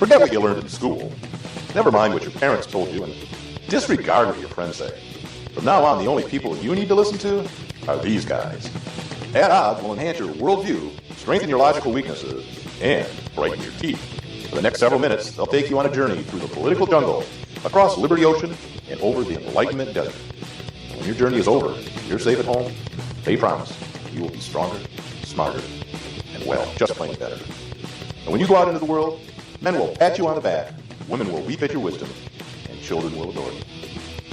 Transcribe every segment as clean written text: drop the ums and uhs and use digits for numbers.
Forget what you learned in school. Never mind what your parents told you, and disregard what your friends say. From now on, the only people you need to listen to are these guys. At Odds will enhance your worldview, strengthen your logical weaknesses, and brighten your teeth. For the next several minutes, they'll take you on a journey through the political jungle, across Liberty Ocean, and over the Enlightenment Desert. When your journey is over, you're safe at home, they promise you will be stronger, smarter, and, well, just plain better. And when you go out into the world, men will pat you on the back, women will weep at your wisdom, and children will adore you.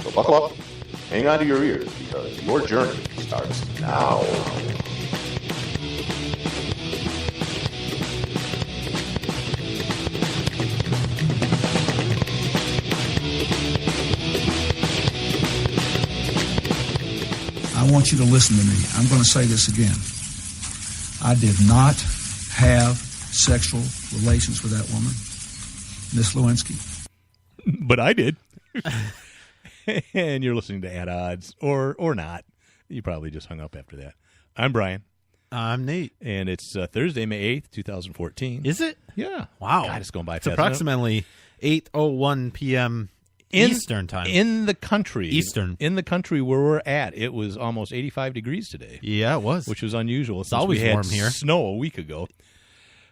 So buckle up, hang on to your ears, because your journey starts now. I want you to listen to me. I'm going to say this again. I did not have sexual relations with that woman, Miss Lewinsky. But I did. And you're listening to At Odds, or not. You probably just hung up after that. I'm Brian. I'm Nate. And it's Thursday, May 8th, 2014. Is it? Yeah. Wow. God, it's going by It's fast. approximately 8:01 p.m. Eastern time. In the country. Eastern. In the country where we're at, it was almost 85 degrees today. Yeah, it was. Which was unusual. It's always we had warm here. Snow a week ago.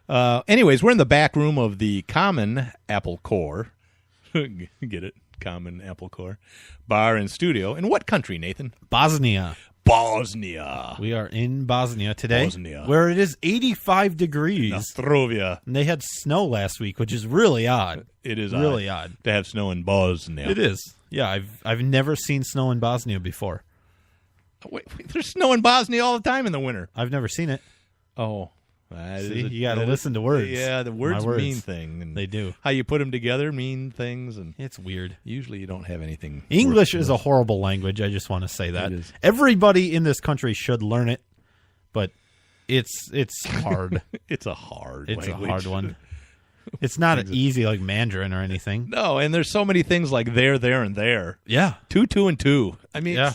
Anyways, we're in the back room of the Common Apple Core. Get it? Common Apple Core. Bar and studio. In what country, Nathan? Bosnia. Bosnia. We are in Bosnia today, Bosnia. where it is 85 degrees. Nostrovia. And they had snow last week, which is really odd. It is really odd to have snow in Bosnia. It is. Yeah, I've never seen snow in Bosnia before. Wait, there's snow in Bosnia all the time in the winter. I've never seen it. Oh. See, you got to listen to words. Yeah, the words mean things. And they do. How you put them together mean things. And it's weird. Usually you don't have anything. English is a horrible language. I just want to say that. It is. Everybody in this country should learn it, but it's hard. It's a hard It's language. a hard one. It's not easy like Mandarin or anything. No, and there's so many things like there, and there. Yeah. 2, 2, and 2. I mean, yeah.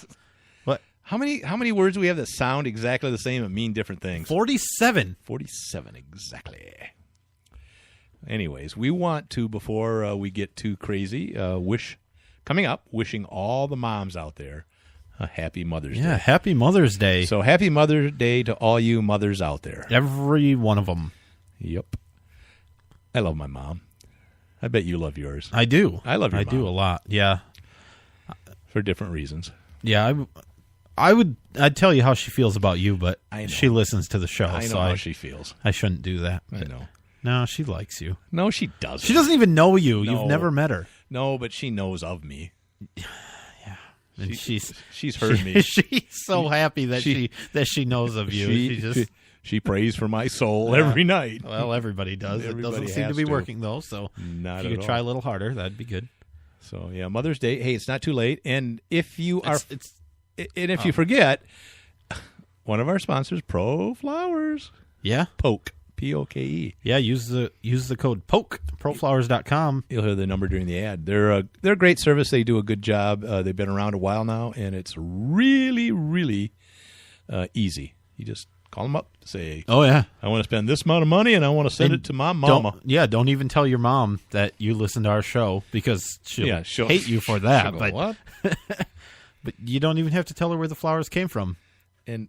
What? How many words do we have that sound exactly the same and mean different things? 47. 47, exactly. Anyways, we want to, before we get too crazy, wishing all the moms out there a happy Mother's Day. Yeah, happy Mother's Day. So happy Mother's Day to all you mothers out there. Every one of them. Yep. I love my mom. I bet you love yours. I do. I love your mom. I do a lot, yeah. For different reasons. Yeah, I'd tell you how she feels about you, but I know. she listens to the show. I know how she feels. I shouldn't do that. I know. No, she likes you. No, she doesn't. She doesn't even know you. No. You've never met her. No, but she knows of me. Yeah. And she's heard me. She's so happy that she knows of you. She prays for my soul every night. Well, everybody does. Everybody it doesn't seem to has be to. working, though, so Not if you at could try all. a little harder, that'd be good. So, yeah, Mother's Day. Hey, it's not too late. And if you are... It's you forget, one of our sponsors, Pro Flowers. Yeah. Poke. P-O-K-E. Yeah, use the code POKE, proflowers.com. You'll hear the number during the ad. They're a great service. They do a good job. They've been around a while now, and it's really, really easy. You just call them up, say, "Oh yeah, I want to spend this amount of money, and I want to send it to my mama." Don't even tell your mom that you listen to our show because she'll hate you for that. But what? But you don't even have to tell her where the flowers came from. And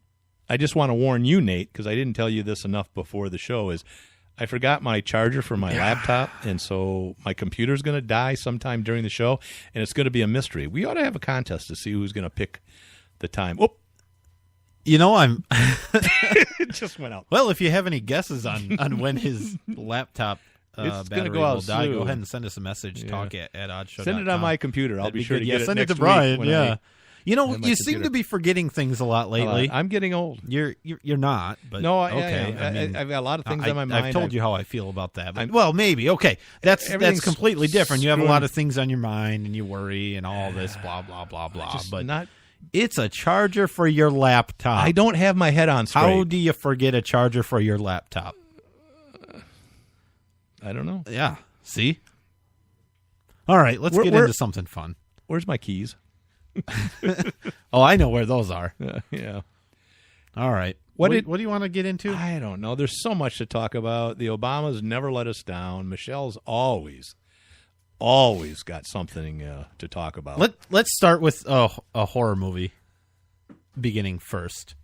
I just want to warn you, Nate, because I didn't tell you this enough before the show, is I forgot my charger for my laptop, and so my computer's going to die sometime during the show, and it's going to be a mystery. We ought to have a contest to see who's going to pick the time. Oh, you know, it just went out. Well, if you have any guesses on when his laptop battery go out will die, soon. go ahead and send us a message. Talk at oddshow.com. Send it on my computer. I'll be sure to get it send next it to Brian. week. Yeah. You know, you seem computer. to be forgetting things a lot lately. I'm getting old. You're not, but No, okay. I mean, I've got a lot of things on my mind. I've told you how I feel about that. But, well, maybe. Okay, that's completely different. You have a lot of things on your mind, and you worry, and all this blah blah blah blah. But it's a charger for your laptop. I don't have my head on straight. How do you forget a charger for your laptop? I don't know. Yeah. See. All right, let's get into something fun. Where's my keys? Oh, I know where those are. Yeah. All right. What do you want to get into? I don't know. There's so much to talk about. The Obamas never let us down. Michelle's always got something to talk about. Let's start with a horror movie beginning first.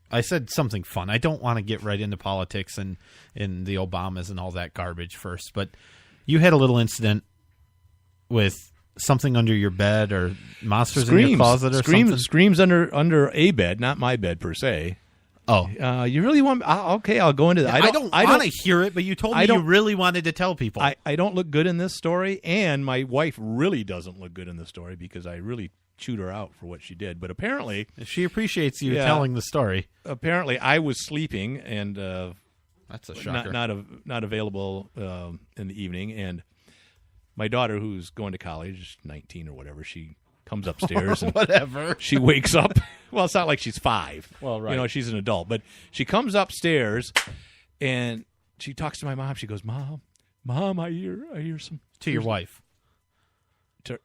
I said something fun. I don't want to get right into politics and the Obamas and all that garbage first, but you had a little incident with something under your bed or monsters in your closet or something? Screams under a bed, not my bed per se. Oh. You really want... okay, I'll go into that. I don't want to hear it, but you told me you really wanted to tell people. I don't look good in this story, and my wife really doesn't look good in this story because I really chewed her out for what she did. But apparently... She appreciates you telling the story. Apparently, I was sleeping, and... That's a shocker. Not available in the evening, and my daughter, who's going to college, 19 or whatever, she comes upstairs and whatever. She wakes up. Well, it's not like she's 5. Well, right. You know, she's an adult, but she comes upstairs and she talks to my mom. She goes, "Mom, I hear some." To your wife. To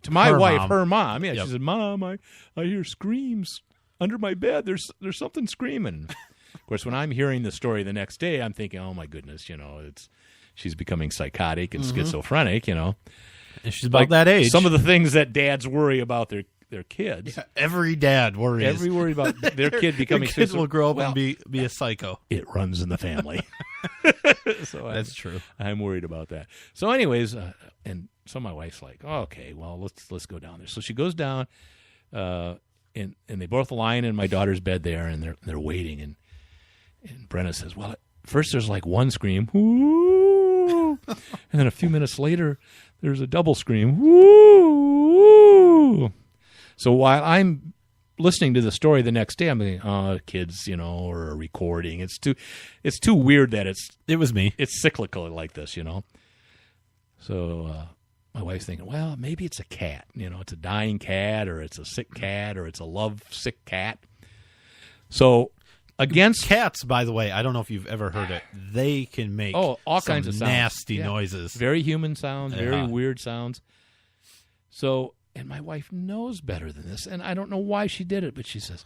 my wife, mom. her mom. Yeah, Yep. She said, "Mom, I hear screams under my bed. There's something screaming." Of course, when I'm hearing the story the next day, I'm thinking, "Oh my goodness, you know, she's becoming psychotic and schizophrenic, you know." And she's about that age. Some of the things that dads worry about their kids. Yeah, every dad worries. Every worry about their kid becoming Their kid will grow up and be a psycho. It runs in the family. So that's true. I'm worried about that. So anyways, and so my wife's like, "Oh, okay, well, let's go down there." So she goes down, and they both lie in my daughter's bed there, and they're waiting, and Brenna says, "Well, at first there's like one scream, woo, and then a few minutes later there's a double scream, woo." So while I'm listening to the story the next day, I'm thinking, "Oh, kids, you know, or a recording. It's too weird that it was me. It's cyclical like this, you know." So my wife's thinking, well, maybe it's a cat. You know, it's a dying cat, or it's a sick cat, or it's a love-sick cat. So against cats, by the way, I don't know if you've ever heard it. They can make all kinds of sounds. Nasty noises. Very human sounds, very weird sounds. So, and my wife knows better than this, and I don't know why she did it, but she says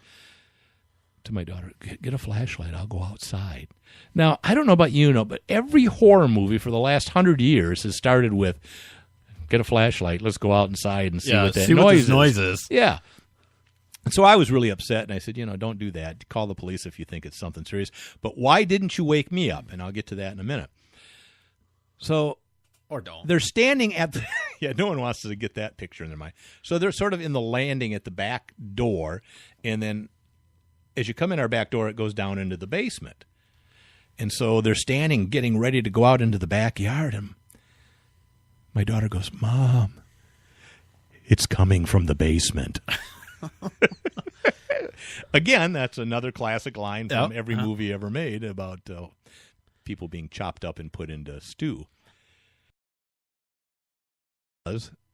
to my daughter, "Get a flashlight, I'll go outside." Now, I don't know about but every horror movie for the last 100 years has started with, "Get a flashlight, let's go outside and see what that noise is." Yeah. And so I was really upset, and I said, "Don't do that. Call the police if you think it's something serious. But why didn't you wake me up?" And I'll get to that in a minute. So... Or don't. They're standing at the... Yeah, no one wants to get that picture in their mind. So they're sort of in the landing at the back door, and then as you come in our back door, it goes down into the basement. And so they're standing, getting ready to go out into the backyard, and my daughter goes, "Mom, it's coming from the basement." Again, that's another classic line from every movie ever made about people being chopped up and put into stew.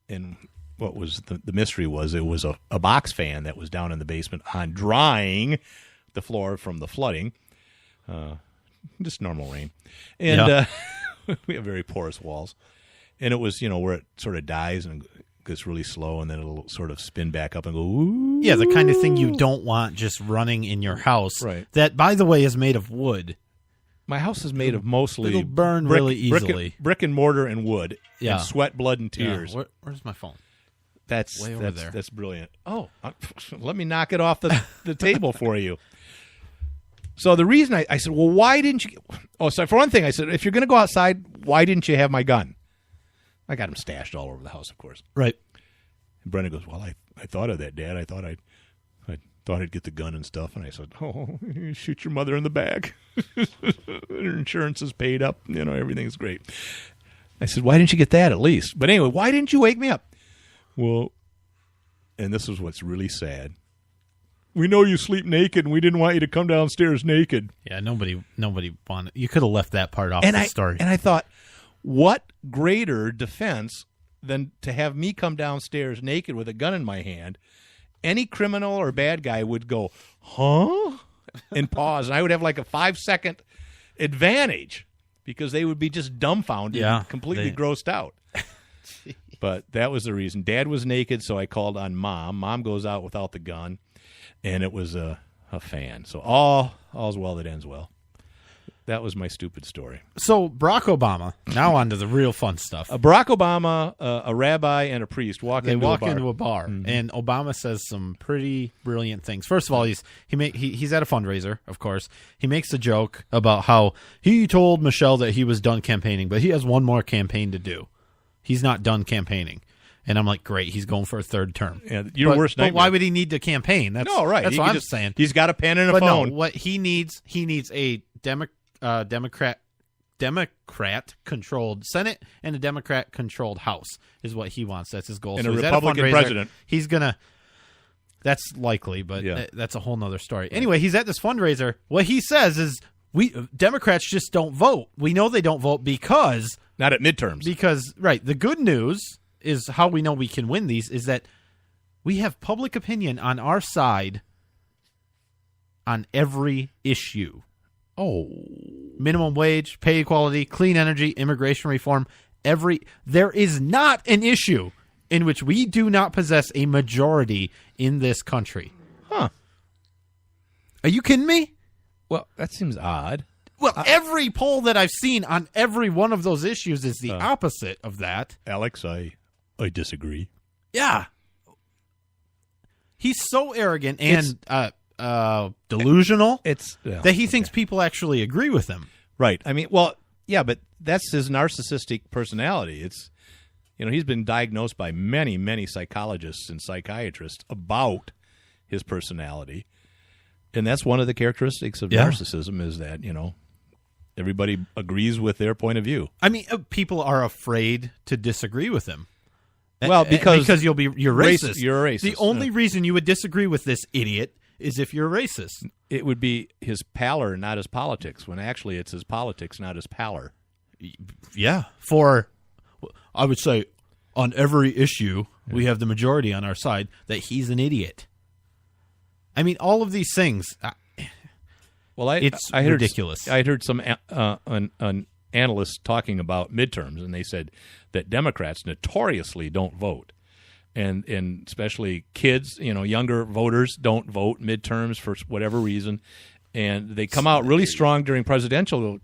And what was the mystery was it was a box fan that was down in the basement on drying the floor from the flooding. Just normal rain. And we have very porous walls. And it was, where it sort of dies and gets really slow, and then it'll sort of spin back up and go, ooh. Yeah, the kind of thing you don't want just running in your house. Right. That, by the way, is made of wood. My house is made of mostly... It'll burn really easily. Brick and mortar and wood. Yeah. And sweat, blood, and tears. Yeah. Where's my phone? That's way over there. That's brilliant. Oh, let me knock it off the table for you. So the reason I said, well, why didn't you... Oh, so for one thing, I said, if you're going to go outside, why didn't you have my gun? I got them stashed all over the house, of course. Right. And Brendan goes, well, I thought of that, Dad. I thought I'd get the gun and stuff. And I said, oh, you shoot your mother in the back. Her insurance is paid up. Everything's great. I said, why didn't you get that at least? But anyway, why didn't you wake me up? Well, and this is what's really sad. We know you sleep naked, and we didn't want you to come downstairs naked. Yeah, nobody wanted. You could have left that part off the story. And I thought, what greater defense than to have me come downstairs naked with a gun in my hand? Any criminal or bad guy would go, huh? And pause. And I would have like a 5-second advantage because they would be just dumbfounded and completely grossed out. But that was the reason. Dad was naked, so I called on Mom. Mom goes out without the gun. And it was a a fan. So all's well that ends well. That was my stupid story. So Barack Obama. Now on to the real fun stuff. Barack Obama, a rabbi, and a priest walk into a bar. Mm-hmm. And Obama says some pretty brilliant things. First of all, he's at a fundraiser, of course. He makes a joke about how he told Michelle that he was done campaigning, but he has one more campaign to do. He's not done campaigning. And I'm like, great, he's going for a third term. Yeah, your worst nightmare. But why would he need to campaign? That's right. That's what I'm saying. He's got a pen and a phone. No, what he needs a Democrat-controlled Senate and a Democrat-controlled House is what he wants. That's his goal. And so a Republican president. He's gonna. That's likely, but that's a whole nother story. Anyway, he's at this fundraiser. What he says is, Democrats just don't vote. We know they don't vote because not at midterms. Because the good news is how we know we can win these is that we have public opinion on our side on every issue. Oh, minimum wage, pay equality, clean energy, immigration reform. There is not an issue in which we do not possess a majority in this country. Huh. Are you kidding me? Well, that seems odd. Well, every poll that I've seen on every one of those issues is the opposite of that. Alex, I disagree. Yeah. He's so arrogant and delusional that he thinks people actually agree with him. Right. I mean, well, yeah, but that's his narcissistic personality. It's, he's been diagnosed by many, many psychologists and psychiatrists about his personality. And that's one of the characteristics of narcissism is that, everybody agrees with their point of view. I mean, people are afraid to disagree with him. Well, because you're racist. You're a racist. The only reason you would disagree with this idiot is if you're racist. It would be his pallor, not his politics, when actually it's his politics, not his pallor. Yeah. I would say, on every issue, we have the majority on our side, that he's an idiot. I mean, all of these things, it's ridiculous. I heard some an analyst talking about midterms, and they said that Democrats notoriously don't vote. And especially kids, younger voters don't vote midterms for whatever reason, and they come out really strong during presidential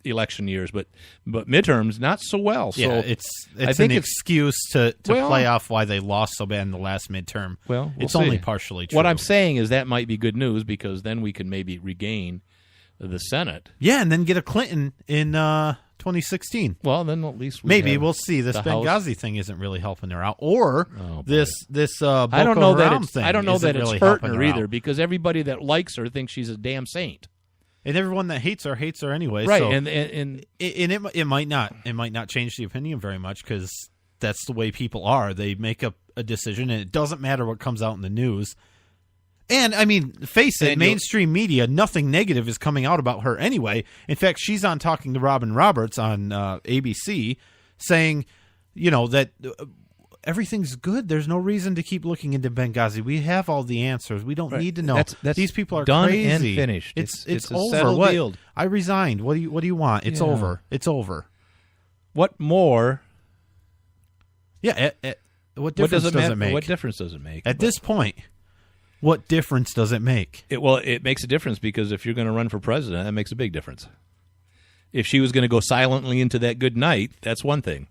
election years, but midterms not so well. So yeah, I think it's an excuse to play off why they lost so bad in the last midterm. Well, it's only partially true. What I'm saying is that might be good news because then we can maybe regain the Senate. Yeah, and then get a Clinton in 2016. Well, then at least we'll see. This Benghazi thing isn't really helping her out, or this Boko I don't know Haram that thing. I don't know that really it's hurting her out. either because everybody that likes her thinks she's a damn saint, and everyone that hates her anyway. Right, so, and it might not change the opinion very much because that's the way people are. They make a decision, and it doesn't matter what comes out in the news. And, I mean, face it, mainstream media, nothing negative is coming out about her anyway. In fact, she's on Talking to Robin Roberts on ABC saying, that everything's good. There's no reason to keep looking into Benghazi. We have all the answers. We don't need to know. These people are done crazy. And finished. It's a over. settled deal. I resigned. What do you want? It's over. It's over. What more? Yeah. What difference does it make? What difference does it make? At this point, what difference does it make? It makes a difference because if you're going to run for president, that makes a big difference. If she was going to go silently into that good night, that's one thing.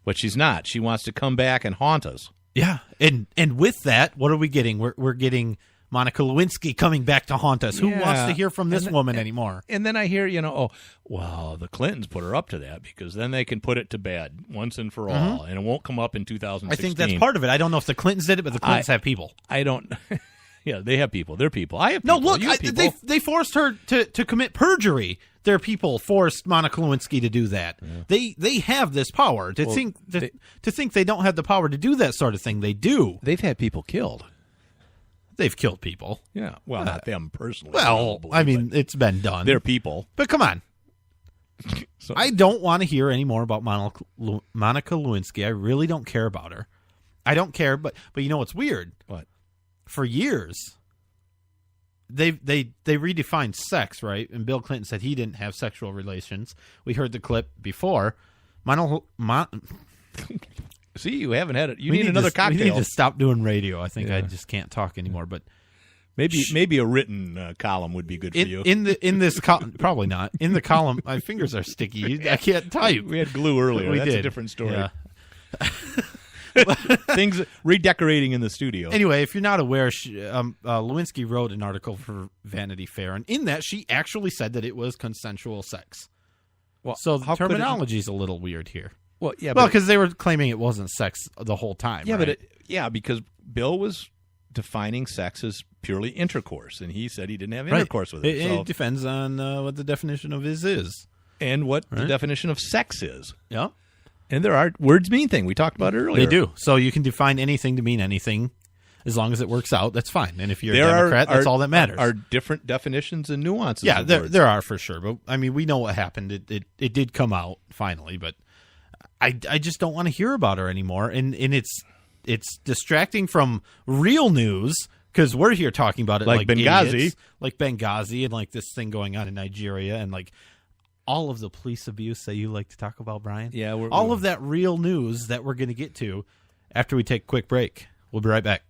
But she's not. She wants to come back and haunt us. Yeah, and with that, what are we getting? We're getting Monica Lewinsky coming back to haunt us. Who wants to hear from this woman anymore? And then I hear, the Clintons put her up to that because then they can put it to bed once and for all, and it won't come up in 2016. I think that's part of it. I don't know if the Clintons did it, but the Clintons have people. I don't. Yeah, they have people. They're people. I have people. No, look, they forced her to commit perjury. Their people forced Monica Lewinsky to do that. Yeah. They have this power. To think they don't have the power to do that sort of thing, they do. They've had people killed. They've killed people. Yeah, well, not them personally. Well, it's been done. They're people. But come on. So, I don't want to hear any more about Monica Lewinsky. I really don't care about her. I don't care, but you know what's weird? What? For years, they redefined sex, right? And Bill Clinton said he didn't have sexual relations. We heard the clip before. See, you haven't had it. You need another cocktail. We need to stop doing radio. I think I just can't talk anymore. But Maybe a written column would be good for you. In this probably not. In the column, my fingers are sticky. I can't type. We had glue earlier. We That's did. a different story. Yeah. Things redecorating in the studio. Anyway, if you're not aware, Lewinsky wrote an article for Vanity Fair, and in that she actually said that it was consensual sex. Well, so the terminology is a little weird here. Well, yeah, because they were claiming it wasn't sex the whole time. Yeah, right? but because Bill was defining sex as purely intercourse, and he said he didn't have intercourse with it. It depends on what the definition of is. And what the definition of sex is. Yeah. And there are words mean thing. We talked about it earlier. They do. So you can define anything to mean anything as long as it works out. That's fine. And if you're a Democrat, that's all that matters. Are different definitions and nuances. Yeah, there are for sure. But I mean, we know what happened. It did come out finally, but I just don't want to hear about her anymore. And it's distracting from real news because we're here talking about it like Benghazi, idiots, like Benghazi, and like this thing going on in Nigeria, and like all of the police abuse that you like to talk about, Brian. Yeah, all of that real news that we're going to get to after we take a quick break. We'll be right back.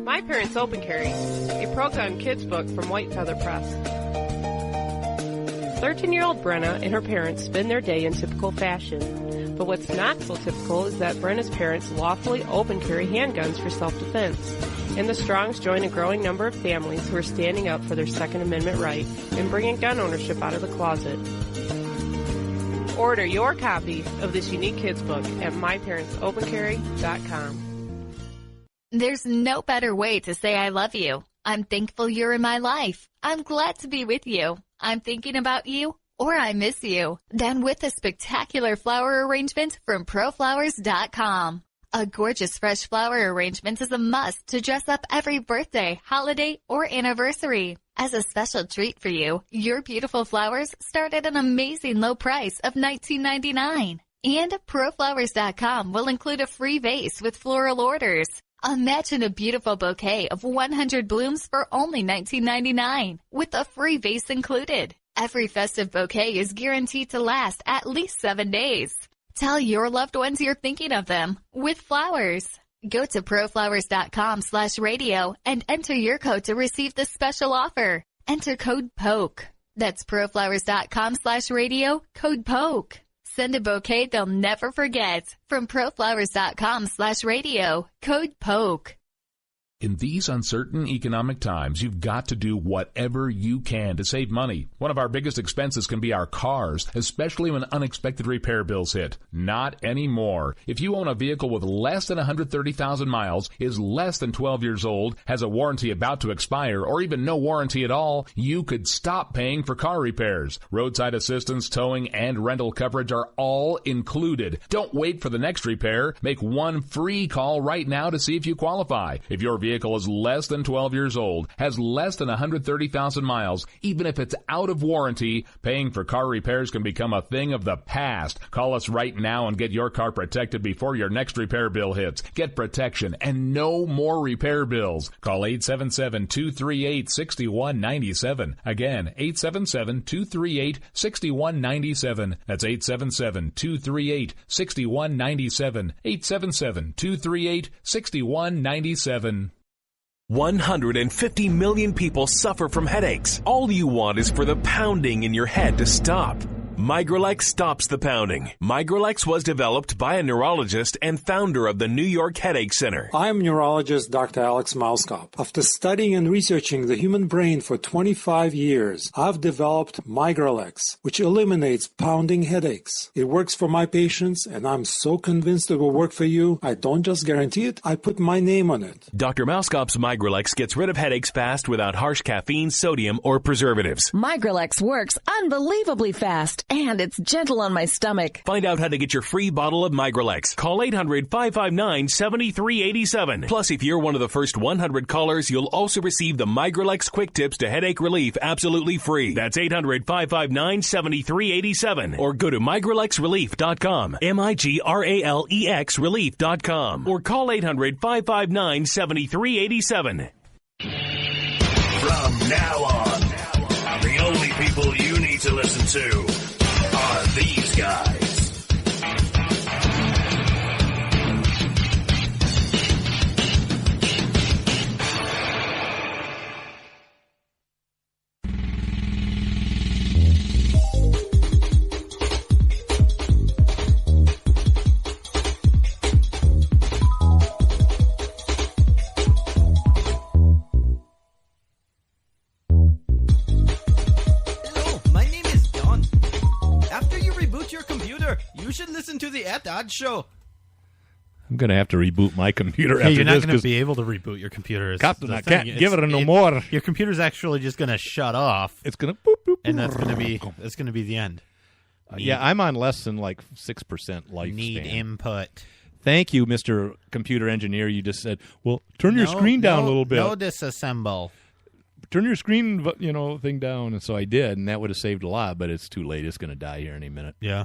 My Parents Open Carry, a program kids book from White Feather Press. 13-year-old Brenna and her parents spend their day in typical fashion. But what's not so typical is that Brenna's parents lawfully open carry handguns for self-defense. And the Strongs join a growing number of families who are standing up for their Second Amendment right and bringing gun ownership out of the closet. Order your copy of this unique kids book at myparentsopencarry.com. There's no better way to say I love you. I'm thankful you're in my life. I'm glad to be with you. I'm thinking about you, or I miss you. Than with a spectacular flower arrangement from proflowers.com. A gorgeous fresh flower arrangement is a must to dress up every birthday, holiday, or anniversary. As a special treat for you, your beautiful flowers start at an amazing low price of $19.99. And proflowers.com will include a free vase with floral orders. Imagine a beautiful bouquet of 100 blooms for only $19.99, with a free vase included. Every festive bouquet is guaranteed to last at least 7 days. Tell your loved ones you're thinking of them with flowers. Go to proflowers.com/radio and enter your code to receive this special offer. Enter code POKE. That's proflowers.com/radio, code POKE. Send a bouquet they'll never forget from proflowers.com/radio, code POKE. In these uncertain economic times, you've got to do whatever you can to save money. One of our biggest expenses can be our cars, especially when unexpected repair bills hit. Not anymore. If you own a vehicle with less than 130,000 miles, is less than 12 years old, has a warranty about to expire, or even no warranty at all, you could stop paying for car repairs. Roadside assistance, towing, and rental coverage are all included. Don't wait for the next repair. Make one free call right now to see if you qualify. If your vehicle is less than 12 years old, has less than 130,000 miles, even if it's out of warranty, paying for car repairs can become a thing of the past. Call us right now and get your car protected before your next repair bill hits. Get protection and no more repair bills. Call 877-238-6197. Again, 877-238-6197. That's 877-238-6197. 877-238-6197. 150 million people suffer from headaches. All you want is for the pounding in your head to stop. Migralex stops the pounding. Migralex was developed by a neurologist and founder of the New York Headache Center. I'm neurologist Dr. Alex Mauskop. After studying and researching the human brain for 25 years, I've developed Migralex, which eliminates pounding headaches. It works for my patients, and I'm so convinced it will work for you. I don't just guarantee it, I put my name on it. Dr. Mauskop's Migralex gets rid of headaches fast without harsh caffeine, sodium, or preservatives. Migralex works unbelievably fast, and it's gentle on my stomach. Find out how to get your free bottle of Migralex. Call 800-559-7387. Plus, if you're one of the first 100 callers, you'll also receive the Migralex Quick Tips to Headache Relief absolutely free. That's 800-559-7387. Or go to migralexrelief.com. MIGRALEX relief.com. Or call 800-559-7387. From now on, the only people you need to listen to are these guys. listen to the At the Odds Show. I'm going to have to reboot my computer after Hey, you're not this. going to be able to reboot your computer. Captain, I can't give it no more. Your computer's actually just going to shut off. It's going to boop, boop, and that's going to be the end. Yeah, I'm on less than like 6% lifespan. Need input. Thank you, Mr. Computer Engineer. You just said, well, turn your screen down a little bit. No disassemble. Turn your screen, thing down. And so I did, and that would have saved a lot, but it's too late. It's going to die here any minute. Yeah.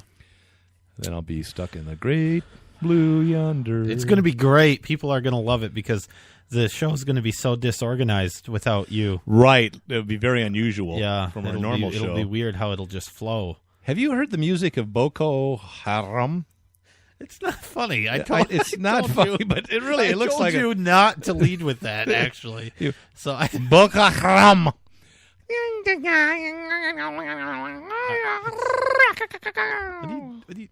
Then I'll be stuck in the great blue yonder. It's going to be great. People are going to love it because the show is going to be so disorganized without you. Right. It would be very unusual Yeah, from our normal show. It'll be weird how it'll just flow. Have you heard the music of Boko Haram? It's not funny. It's not funny, but it looks like I told you not to lead with that, actually. Boko Haram.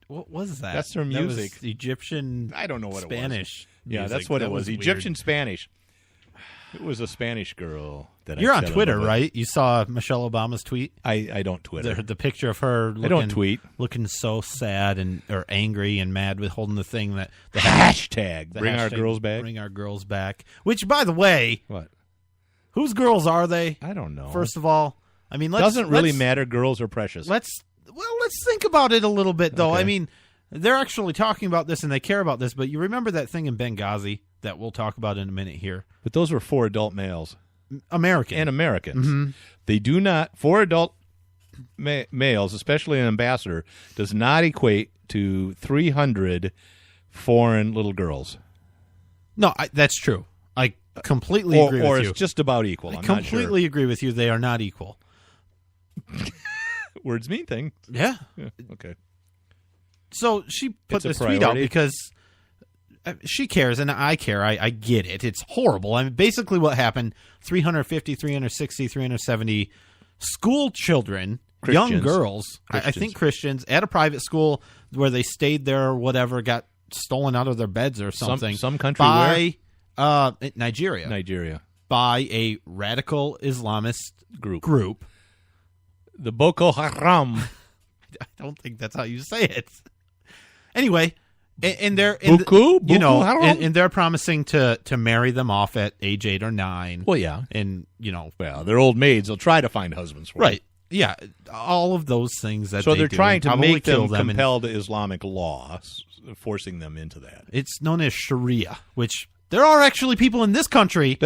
What was that? That's their music. That was Egyptian. I don't know what Spanish it was. Yeah, music. that's what that it was. weird. Egyptian Spanish. It was a Spanish girl. You're on Twitter, right? You saw Michelle Obama's tweet? I don't Twitter. The picture of her looking, I don't tweet. Looking so sad or angry and mad with holding the thing that... The hashtag. Bring our hashtag, girls back. Bring our girls back. Which, by the way... What? Whose girls are they? I don't know. First of all, I mean, doesn't really matter. Girls are precious. Let's think about it a little bit, though. Okay. I mean, they're actually talking about this and they care about this, but you remember that thing in Benghazi that we'll talk about in a minute here? But those were 4 adult males. American. And Americans. Mm-hmm. They do not, 4 adult males, especially an ambassador, does not equate to 300 foreign little girls. No, that's true. I completely agree with you. Or it's just about equal. I I'm completely not sure. agree with you. They are not equal. Words mean things. Yeah. Okay. So she put It's a this tweet out priority. because she cares and I care. I get it. It's horrible. I mean, basically what happened, 350, 360, 370 school children, Christians. young girls, I think Christians, at a private school where they stayed there or whatever, got stolen out of their beds or something. Some country by Nigeria. Nigeria. By a radical Islamist group. The Boko Haram. I don't think that's how you say it. Anyway, and they're and they're promising to marry them off at age 8 or 9. Well, yeah, and they're old maids. They'll try to find husbands for right. Them. Yeah, all of those things that. So they're trying to make them them compel to Islamic law, forcing them into that. It's known as Sharia, which. There are actually people in this country.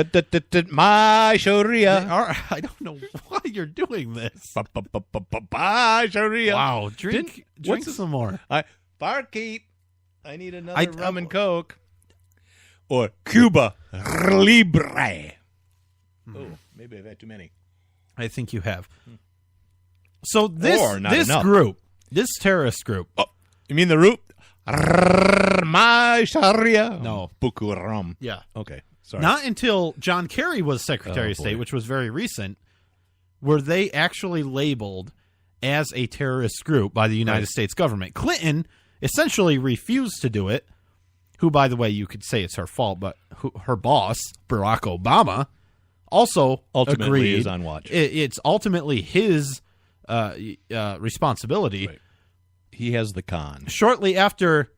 My Sharia. I don't know why you're doing this. My Sharia. Wow. Drink some more. Barkeep. I need another rum and Coke. Or Cuba Libre. Oh, maybe I've had too many. I think you have. So this enough. group, this terrorist group. Oh, you mean the root? My Sharia. No. Boko Haram. Yeah. Okay. Sorry. Not until John Kerry was Secretary of State, which was very recent, were they actually labeled as a terrorist group by the United States government. Clinton essentially refused to do it, who, by the way, you could say it's her fault, but her boss, Barack Obama, also ultimately agreed. Is on watch. It's ultimately his responsibility. Right. He has the con. Shortly after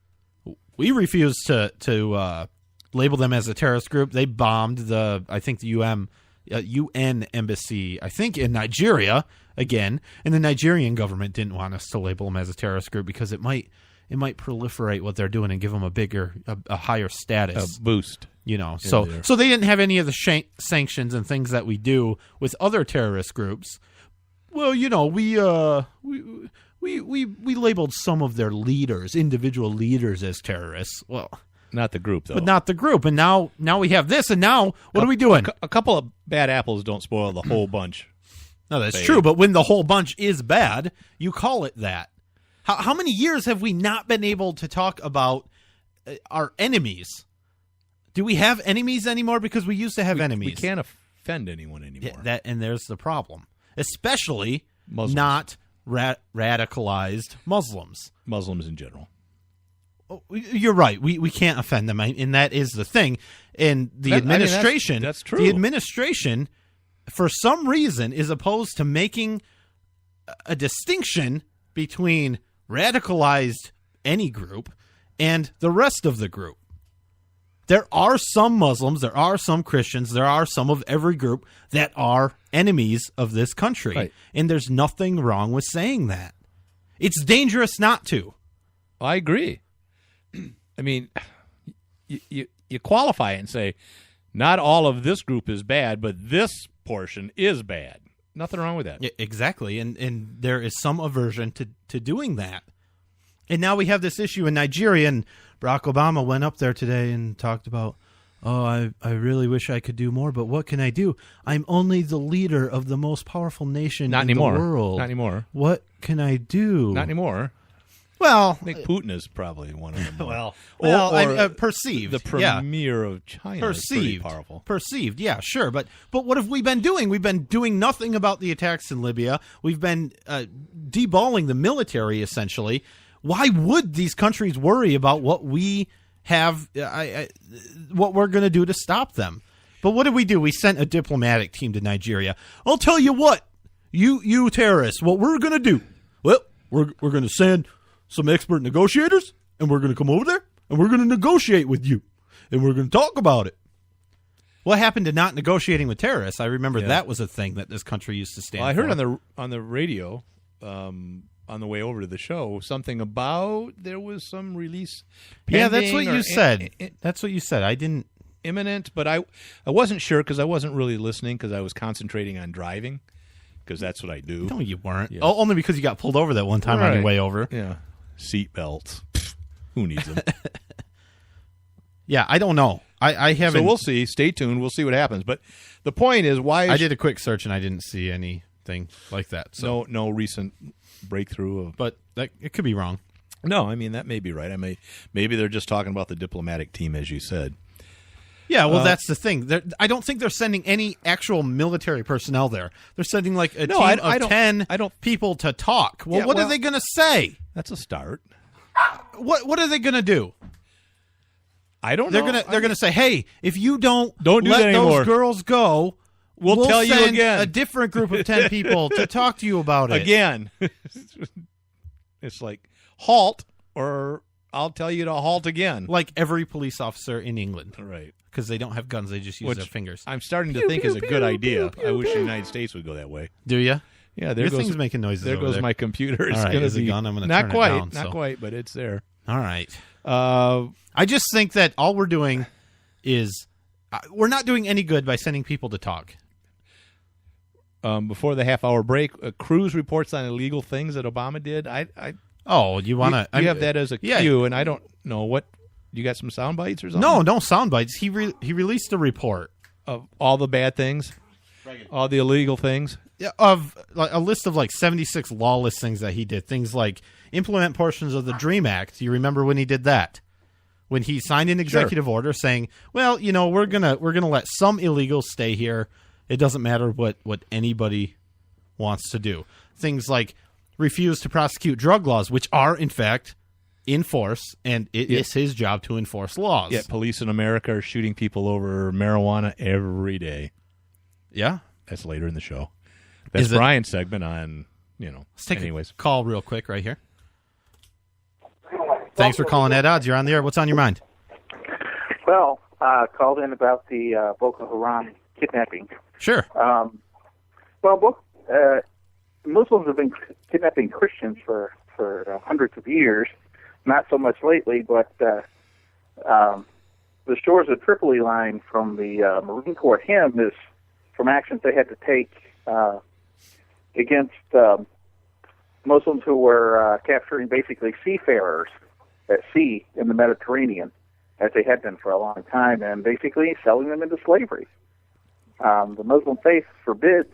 we refused to label them as a terrorist group, they bombed the UN embassy, I think in Nigeria again, and the Nigerian government didn't want us to label them as a terrorist group because it might proliferate what they're doing and give them a higher status, a boost. So they didn't have any of the sanctions and things that we do with other terrorist groups. Well, we labeled some of their leaders, individual leaders, as terrorists. Well, not the group, though. But not the group. And now we have this, and now what are we doing? A couple of bad apples don't spoil the whole bunch. No, that's true. But when the whole bunch is bad, you call it that. How many years have we not been able to talk about our enemies? Do we have enemies anymore? Because we used to have enemies. We can't offend anyone anymore. And there's the problem. Especially Muslims. Not radicalized Muslims. Muslims in general. You're right. We can't offend them, and that is the thing. And the administration, that's true. The administration, for some reason, is opposed to making a distinction between radicalized any group, and the rest of the group. There are some Muslims, there are some Christians, there are some of every group that are enemies of this country. Right. And there's nothing wrong with saying that. It's dangerous not to. I agree. I mean, you qualify it and say, not all of this group is bad, but this portion is bad. Nothing wrong with that. Yeah, exactly. And there is some aversion to doing that. And now we have this issue in Nigeria, and Barack Obama went up there today and talked about, I really wish I could do more, but what can I do? I'm only the leader of the most powerful nation in the world. Not anymore. What can I do? Not anymore. Well, I think Putin is probably one of them. Or perceived. The premier of China is pretty powerful. Perceived, yeah, sure. But what have we been doing? We've been doing nothing about the attacks in Libya. We've been deballing the military, essentially. Why would these countries worry about what we have, what we're going to do to stop them? But what did we do? We sent a diplomatic team to Nigeria. I'll tell you what, you terrorists, what we're going to do, well, we're going to send some expert negotiators, and we're going to come over there, and we're going to negotiate with you, and we're going to talk about it. What happened to not negotiating with terrorists? I remember that was a thing that this country used to stand for. I heard on the radio on the way over to the show something about there was some release pending. Yeah, that's what you said. That's what you said. I didn't. Imminent, but I wasn't sure because I wasn't really listening because I was concentrating on driving because that's what I do. No, you weren't. Yeah. Oh, only because you got pulled over that one time on your way over. Yeah. Seat belts. Who needs them? Yeah, I don't know. I haven't. So we'll see. Stay tuned. We'll see what happens. But the point is, why? I did a quick search and I didn't see anything like that. So no recent breakthrough of. But it could be wrong. No, I mean that may be right. Maybe they're just talking about the diplomatic team, as you said. Yeah, well, that's the thing. I don't think they're sending any actual military personnel there. They're sending like a team of 10 people to talk. Well, what are they going to say? That's a start. What are they going to do? I don't know. They're going to say, "Hey, if you don't do let those girls go, we'll tell you send again. a different group of 10 people to talk to you about it." Again. It's like, halt, or I'll tell you to halt again. Like every police officer in England. Right. Because they don't have guns, they just use their fingers. I'm starting to think is a good idea. I wish the United States would go that way. Do you? Yeah, your thing's making noises. There goes my computer. It's going to be a gun. I'm going to not turn quite, it down. not quite, but it's there. All right. I just think that all we're doing is we're not doing any good by sending people to talk. Before the half-hour break, Cruz reports on illegal things that Obama did. You want to? You have that as a cue, and I don't know what. You got some sound bites or something? No sound bites. He released a report of all the bad things, all the illegal things. Yeah, of a list of like 76 lawless things that he did. Things like implement portions of the DREAM Act. You remember when he did that? When he signed an executive order saying, "Well, we're gonna let some illegals stay here. It doesn't matter what anybody wants to do." Things like refuse to prosecute drug laws, which are in fact in force, and it is his job to enforce laws. Yet police in America are shooting people over marijuana every day. Yeah. That's later in the show. That's Brian's segment on, Let's take anyways. a call real quick right here. Thanks for calling Ed Odds. You're on the air. What's on your mind? Well, called in about the Boko Haram kidnapping. Sure. Muslims have been kidnapping Christians for hundreds of years. Not so much lately, but the shores of Tripoli line from the Marine Corps hymn is from actions they had to take against Muslims who were capturing basically seafarers at sea in the Mediterranean, as they had been for a long time, and basically selling them into slavery. The Muslim faith forbids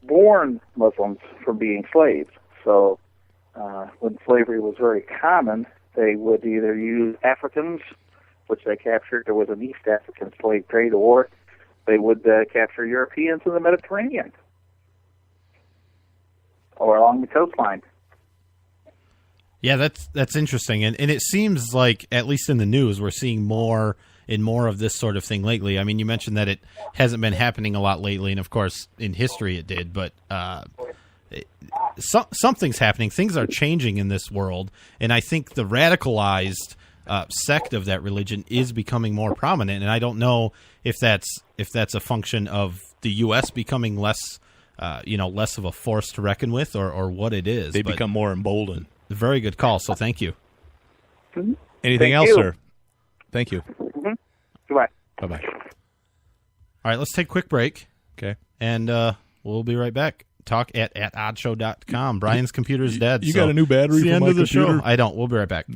born Muslims from being slaves. So when slavery was very common, they would either use Africans, which they captured. There was an East African slave trade, or they would capture Europeans in the Mediterranean or along the coastline. Yeah, that's interesting, and it seems like, at least in the news, we're seeing more of this sort of thing lately. I mean, you mentioned that it hasn't been happening a lot lately, and of course, in history it did, but something's happening. Things are changing in this world, and I think the radicalized sect of that religion is becoming more prominent. And I don't know if that's a function of the U.S. becoming less of a force to reckon with, or what it is. They become more emboldened. Very good call. So thank you. Mm-hmm. Anything else, sir? Thank you. Mm-hmm. Goodbye. Bye-bye. All right, let's take a quick break. Okay. And we'll be right back. Talk at oddshow.com. Brian's computer's dead. You got a new battery for the for end my of the computer? show. I don't. We'll be right back.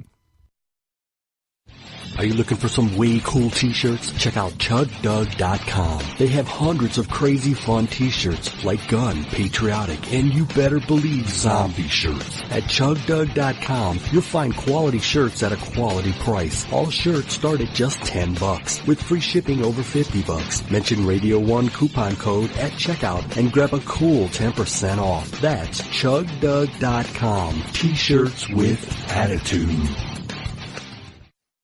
Are you looking for some way cool t-shirts? Check out ChugDoug.com. They have hundreds of crazy fun t-shirts like gun, patriotic, and you better believe zombie shirts. At ChugDoug.com, you'll find quality shirts at a quality price. All shirts start at just $10 with free shipping over $50. Mention Radio 1 coupon code at checkout and grab a cool 10% off. That's ChugDoug.com. T-shirts with attitude.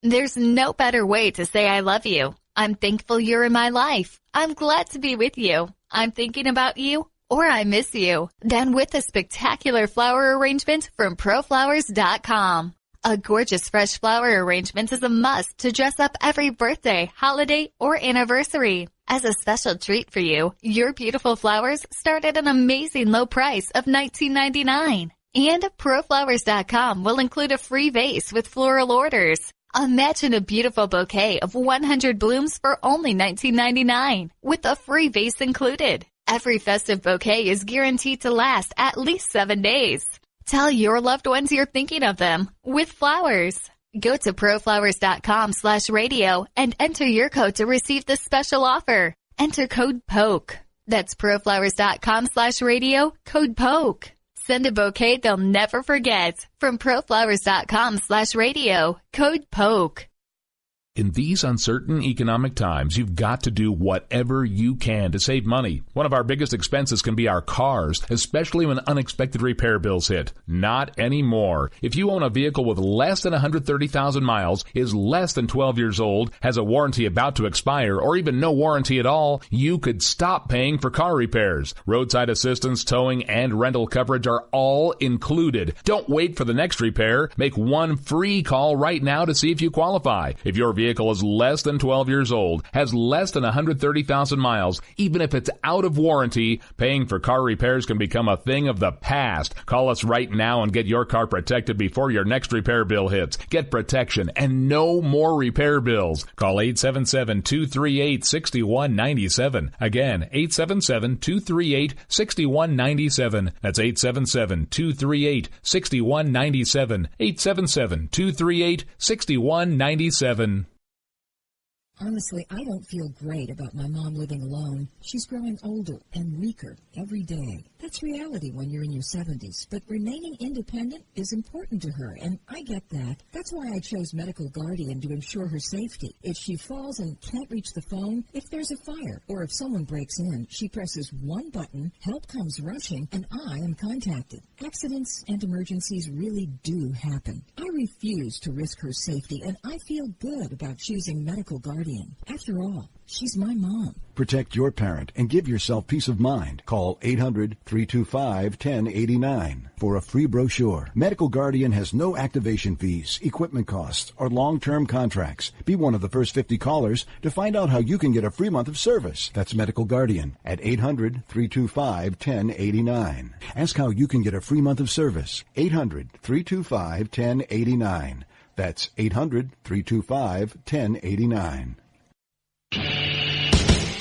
There's no better way to say I love you. I'm thankful you're in my life. I'm glad to be with you. I'm thinking about you, or I miss you. Done with a spectacular flower arrangement from ProFlowers.com. A gorgeous fresh flower arrangement is a must to dress up every birthday, holiday, or anniversary. As a special treat for you, your beautiful flowers start at an amazing low price of $19.99. And ProFlowers.com will include a free vase with floral orders. Imagine a beautiful bouquet of 100 blooms for only $19.99, with a free vase included. Every festive bouquet is guaranteed to last at least 7 days. Tell your loved ones you're thinking of them with flowers. Go to proflowers.com/radio and enter your code to receive this special offer. Enter code POKE. That's proflowers.com/radio, code POKE. Send a bouquet they'll never forget. From proflowers.com/radio, code POKE. In these uncertain economic times, you've got to do whatever you can to save money. One of our biggest expenses can be our cars, especially when unexpected repair bills hit. Not anymore. If you own a vehicle with less than 130,000 miles, is less than 12 years old, has a warranty about to expire, or even no warranty at all, you could stop paying for car repairs. Roadside assistance, towing, and rental coverage are all included. Don't wait for the next repair. Make one free call right now to see if you qualify. If your vehicle is less than 12 years old, has less than 130,000 miles, even if it's out of warranty, paying for car repairs can become a thing of the past. Call us right now and get your car protected before your next repair bill hits. Get protection and no more repair bills. Call 877-238-6197. Again, 877-238-6197. That's 877-238-6197. 877-238-6197. Honestly, I don't feel great about my mom living alone. She's growing older and weaker every day. That's reality when you're in your 70s, but remaining independent is important to her, and I get that. That's why I chose Medical Guardian to ensure her safety. If she falls and can't reach the phone, if there's a fire, or if someone breaks in, she presses one button, help comes rushing, and I am contacted. Accidents and emergencies really do happen. I refuse to risk her safety, and I feel good about choosing Medical Guardian. After all, she's my mom. Protect your parent and give yourself peace of mind. Call 800-325-1089 for a free brochure. Medical Guardian has no activation fees, equipment costs, or long-term contracts. Be one of the first 50 callers to find out how you can get a free month of service. That's Medical Guardian at 800-325-1089. Ask how you can get a free month of service. 800-325-1089. That's 800-325-1089.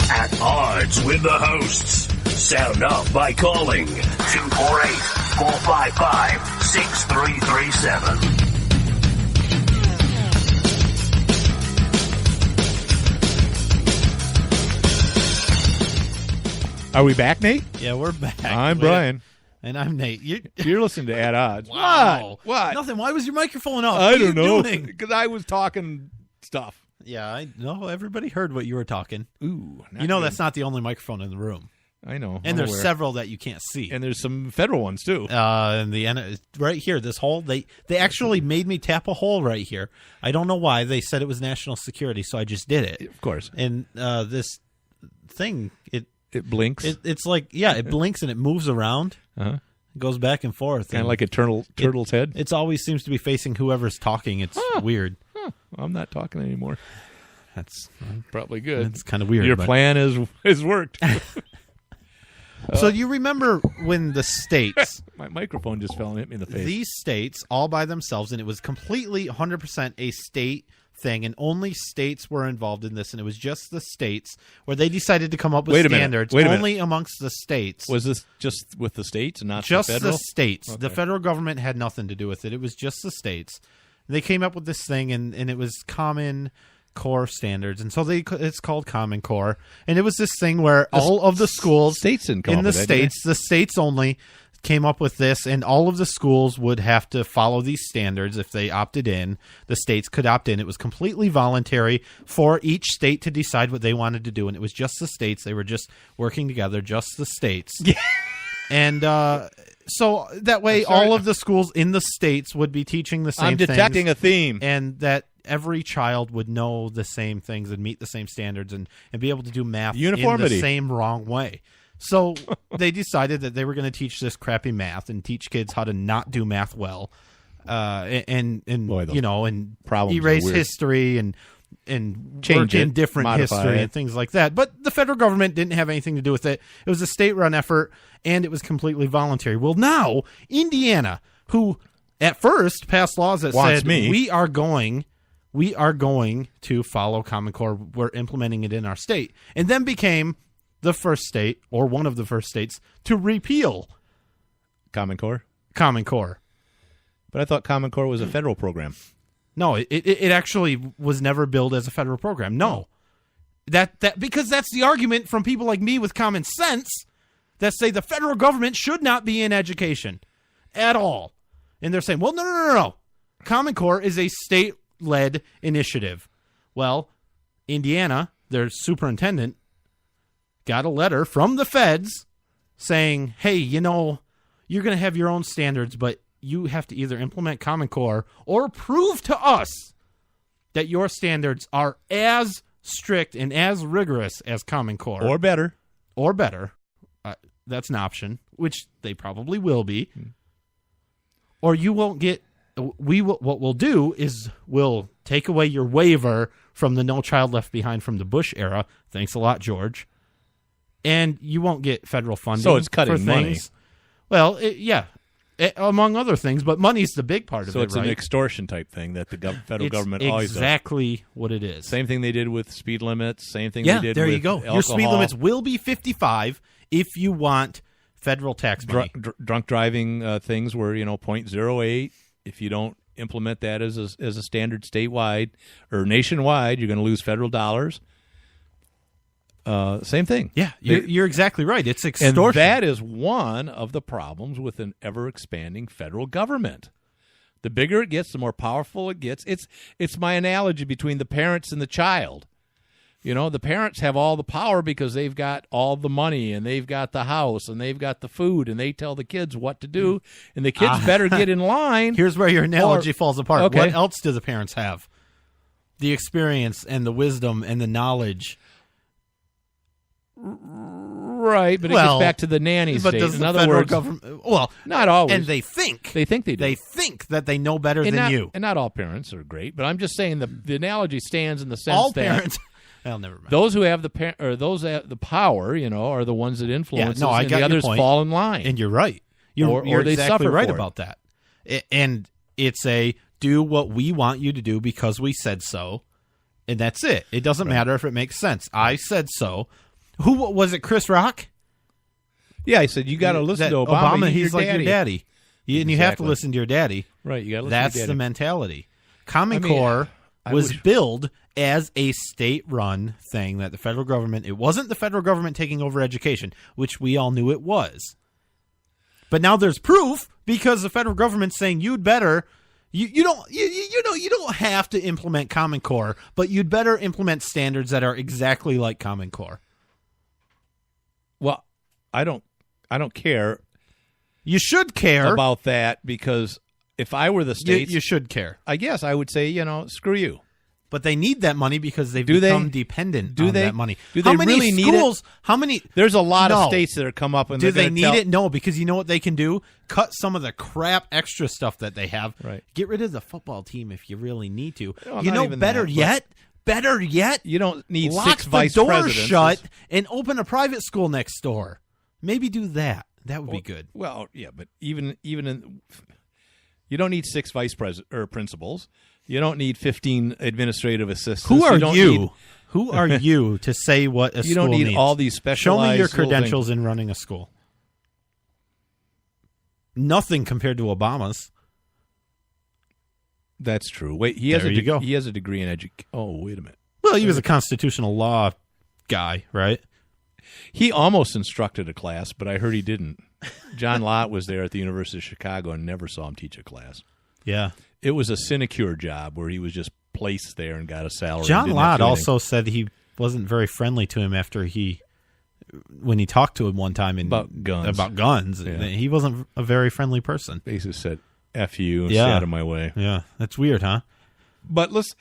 At odds with the hosts. Sound off by calling 248-455-6337. Are we back, Nate? Yeah, we're back. I'm Brian. And I'm Nate. You're listening to At Odds. Wow. What? Nothing. Why was your microphone off? I don't know. Because I was talking stuff. Yeah, I know. Everybody heard what you were talking. Ooh. You know that's not the only microphone in the room. I know. And there's several that you can't see. And there's some federal ones, too. And the right here, this hole, they actually made me tap a hole right here. I don't know why. They said it was national security, so I just did it. Of course. And this thing, it blinks. It's like, it blinks and it moves around. Uh-huh. It goes back and forth. Kind of like a turtle's head. It always seems to be facing whoever's talking. It's weird. I'm not talking anymore. That's probably good. It's kind of weird. Your plan has worked. So you remember when the states... My microphone just fell and hit me in the face. These states, all by themselves, and it was completely 100% a state thing, and only states were involved in this, and it was just the states where they decided to come up with standards only amongst the states. Was this just with the states and not just the federal? The states. Okay. The federal government had nothing to do with it. It was just the states. They came up with this thing, and it was Common Core standards, and so it's called Common Core, and it was this thing where all of the schools in the states, the states only, came up with this, and all of the schools would have to follow these standards if they opted in. The states could opt in. It was completely voluntary for each state to decide what they wanted to do, and it was just the states. They were just working together, just the states. Yeah. And so that way all of the schools in the states would be teaching the same things. I'm detecting a theme. And that every child would know the same things and meet the same standards and be able to do math uniformity in the same wrong way. So they decided that they were going to teach this crappy math and teach kids how to not do math well, and erase history and change work in different history and things like that. But the federal government didn't have anything to do with it. It was a state-run effort, and it was completely voluntary. Well, now Indiana, who at first passed laws that said we are going to follow Common Core, we're implementing it in our state, and then became the first state, or one of the first states, to repeal Common Core. But I thought Common Core was a federal program. No, it actually was never billed as a federal program. No. That because that's the argument from people like me with common sense that say the federal government should not be in education at all. And they're saying, well, no. Common Core is a state-led initiative. Well, Indiana, their superintendent, got a letter from the feds saying, hey, you're going to have your own standards, but you have to either implement Common Core or prove to us that your standards are as strict and as rigorous as Common Core. Or better. That's an option, which they probably will be. Or you won't get... What we'll do is we'll take away your waiver from the No Child Left Behind from the Bush era. Thanks a lot, George. And you won't get federal funding. So it's cutting for money. Things. Well, among other things, but money's the big part of it, So it's an extortion type thing that the federal government always does. Exactly what it is. Same thing they did with speed limits. Same thing they did with there you go. alcohol. Your speed limits will be 55 if you want federal tax money. Drunk driving things were 0.08. If you don't implement that as a standard statewide or nationwide, you're going to lose federal dollars. Same thing. Yeah, you're exactly right. It's extortion. And that is one of the problems with an ever-expanding federal government. The bigger it gets, the more powerful it gets. It's my analogy between the parents and the child. The parents have all the power because they've got all the money and they've got the house and they've got the food and they tell the kids what to do and the kids better get in line. Here's where your analogy falls apart. Okay. What else do the parents have? The experience and the wisdom and the knowledge. Right, but it gets back to the nanny state. Does in the other federal words, government? Well, not always. And they think they do. They think that they know better than you. And not all parents are great, but I'm just saying the analogy stands in the sense all that parents. Well, never mind. Those who have the power, are the ones that influence. I and got the others your point. fall in line. And you're right. You're they exactly suffer right for about that. And it's do what we want you to do because we said so, and that's it. It doesn't matter if it makes sense. I said so. Who was it? Chris Rock? Yeah, I said you got to listen to Obama. He's like your daddy, and you have to listen to your daddy. Right, you got to listen. That's to your daddy. the mentality. Common Core was billed as a state-run thing that the federal government. It wasn't the federal government taking over education, which we all knew it was. But now there's proof because the federal government's saying you'd better. You don't have to implement Common Core, but you'd better implement standards that are exactly like Common Core. Well, I don't care. You should care about that because if I were the states, you should care. I guess I would say, screw you. But they need that money because they've become dependent on that money. Do they really need it? How many? There's a lot of states that are come up and do they need it? No, because you know what they can do? Cut some of the crap extra stuff that they have. Right. Get rid of the football team if you really need to. No, better yet, you don't need lock 6 vice the door presidents. shut and open a private school next door. Maybe do that. That would be good. Well, yeah, but even in, you don't need 6 vice principals. You don't need 15 administrative assistants. Who are you? Who are you to say what a school needs? You don't need all these specialized. Show me your credentials in running a school. Nothing compared to Obama's. That's true. Wait, he has a degree in education. Oh, wait a minute. Well, he was a constitutional law guy, right? He almost instructed a class, but I heard he didn't. John Lott was there at the University of Chicago and never saw him teach a class. Yeah. It was a sinecure job where he was just placed there and got a salary. John Lott also said he wasn't very friendly to him when he talked to him one time about guns. Yeah. He wasn't a very friendly person. Basically said, F you, and stay out of my way. Yeah, that's weird, huh? But let's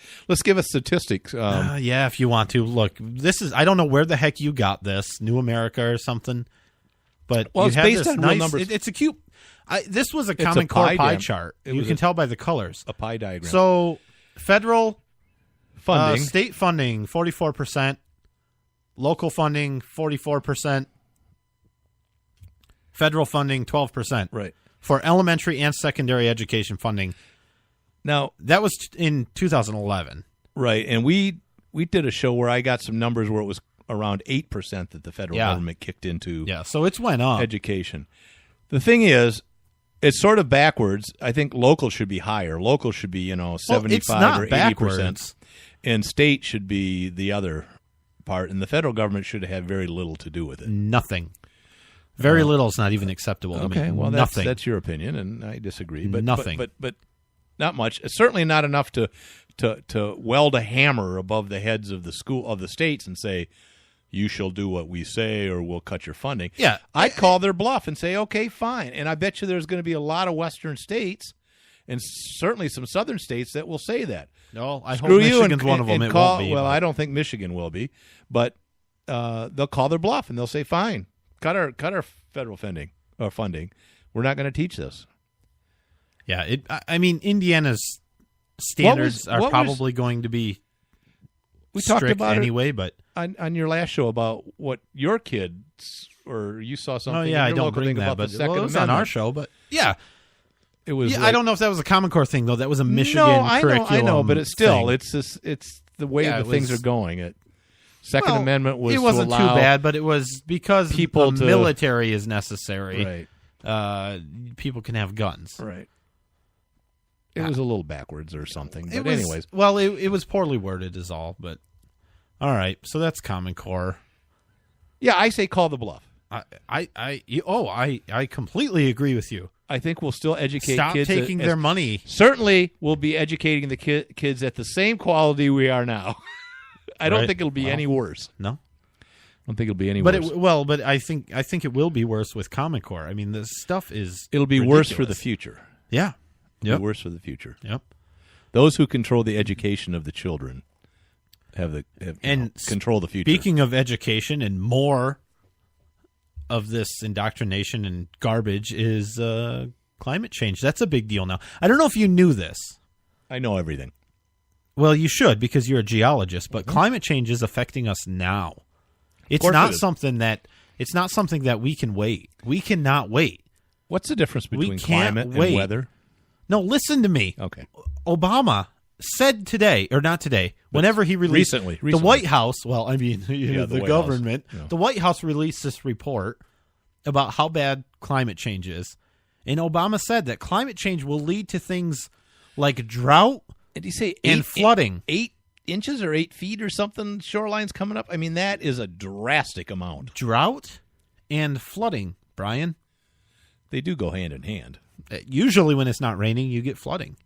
give us statistics. Yeah, if you want to. Look, I don't know where the heck you got this, New America or something. But it's based on real numbers. It's a cute. This was a Common Core pie chart. You can tell by the colors. A pie diagram. So, federal funding, state funding, 44%. Local funding, 44%. Federal funding, 12%. Right. For elementary and secondary education funding. Now, that was in 2011. Right. And we did a show where I got some numbers where it was around 8% that the federal government kicked into so it's went up. Education. The thing is, it's sort of backwards. I think local should be higher. Local should be, 75 or 80%. And state should be the other part. And the federal government should have very little to do with it. Nothing. Very little is not even acceptable to me. Okay, well, nothing. That's your opinion, and I disagree. But nothing. But not much. It's certainly not enough to weld a hammer above the heads of the states and say, you shall do what we say or we'll cut your funding. Yeah. I'd call their bluff and say, okay, fine. And I bet you there's going to be a lot of western states and certainly some southern states that will say that. No, I hope Michigan's one of them. It won't be. Well, I don't think Michigan will be. But they'll call their bluff and they'll say, fine, cut our federal funding. We're not going to teach this. Yeah, I mean, Indiana's standards are probably going to be talked about anyway, but on your last show about what your kids or you saw something. Oh yeah, I don't bring that, but it was on our show. But yeah, it was. Yeah, I don't know if that was a Common Core thing though. That was a Michigan curriculum. I know, but it's still thing. it's the way things are going. Second Amendment was it wasn't to too allow bad, but it was because people the military is necessary. Right. People can have guns. Right. It was a little backwards or something. But anyways. Well, it was poorly worded is all. But all right. So that's Common Core. Yeah, I say call the bluff. I completely agree with you. I think we'll still educate Stop kids. Stop taking their money. Certainly, we'll be educating the kids at the same quality we are now. I don't think it'll be any worse. No. I don't think it'll be any worse. But I think it will be worse with Common Core. I mean, this stuff is It'll be ridiculous. worse for the future. Yeah. It'll be worse for the future. Yep. Those who control the education of the children control the future. Speaking of education and more of this indoctrination and garbage is climate change. That's a big deal now. I don't know if you knew this. I know everything. Well, you should because you're a geologist, but climate change is affecting us now. It's not something that we can wait. We cannot wait. What's the difference between climate and weather? No, listen to me. Okay. Obama said today, or not today, whenever he released recently. The White House, well, I mean, the government, House. Yeah. The White House released this report about how bad climate change is. And Obama said that climate change will lead to things like drought Did he say flooding. 8 inches or 8 feet or something shoreline's coming up? I mean, that is a drastic amount. Drought and flooding, Brian. They do go hand in hand. Usually when it's not raining, you get flooding.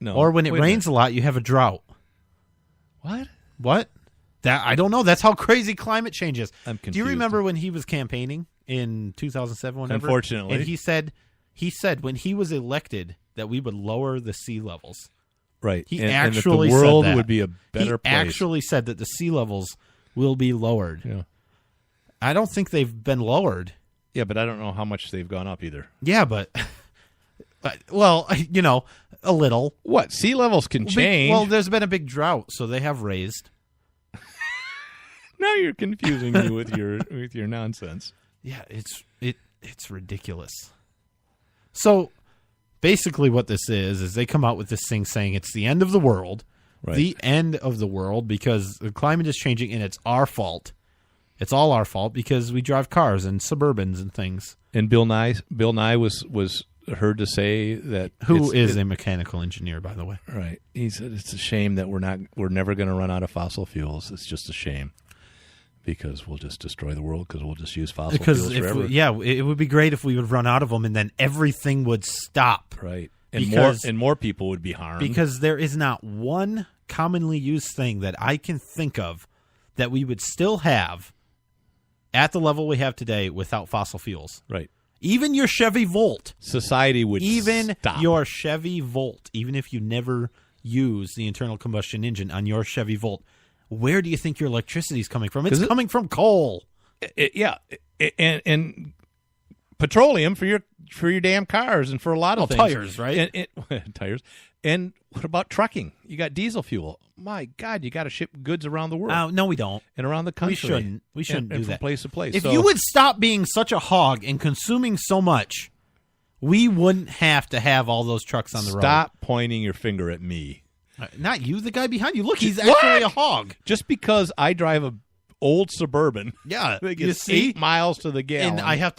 No. Or when it rains a lot, you have a drought. What? That I don't know. That's how crazy climate change is. I'm confused. Do you remember when he was campaigning in 2007? Whenever? Unfortunately. And he said when he was elected that we would lower the sea levels. Right. He and actually that the world said that. would be a better place. He actually said that the sea levels will be lowered. Yeah. I don't think they've been lowered. Yeah, but I don't know how much they've gone up either. Yeah, but well, a little. What? Sea levels can change. Well, there's been a big drought, so they have raised. Now you're confusing me with your nonsense. Yeah, it's ridiculous. So basically what this is they come out with this thing saying it's the end of the world. Right. The end of the world because the climate is changing and it's our fault. It's all our fault because we drive cars and Suburbans and things. And Bill Nye was heard to say that who is a mechanical engineer, by the way. Right. He said it's a shame that we're never going to run out of fossil fuels. It's just a shame. Because we'll just destroy the world because we'll just use fossil fuels forever. It would be great if we would run out of them and then everything would stop. Right. And more people would be harmed. Because there is not one commonly used thing that I can think of that we would still have at the level we have today without fossil fuels. Right. Even your Chevy Volt. Society would stop. Your Chevy Volt, even if you never use the internal combustion engine on your Chevy Volt, where do you think your electricity is coming from? It's coming from coal. And petroleum for your damn cars and for a lot of things. Tires, right? Tires. And what about trucking? You got diesel fuel. My God, you got to ship goods around the world. No, we don't. And around the country. We shouldn't do and that. From place to place. If you would stop being such a hog and consuming so much, we wouldn't have to have all those trucks on the road. Stop pointing your finger at me. Not you, the guy behind you. Look, he's actually a hog. Just because I drive a old Suburban, yeah, that gets 8 miles to the gallon, and I have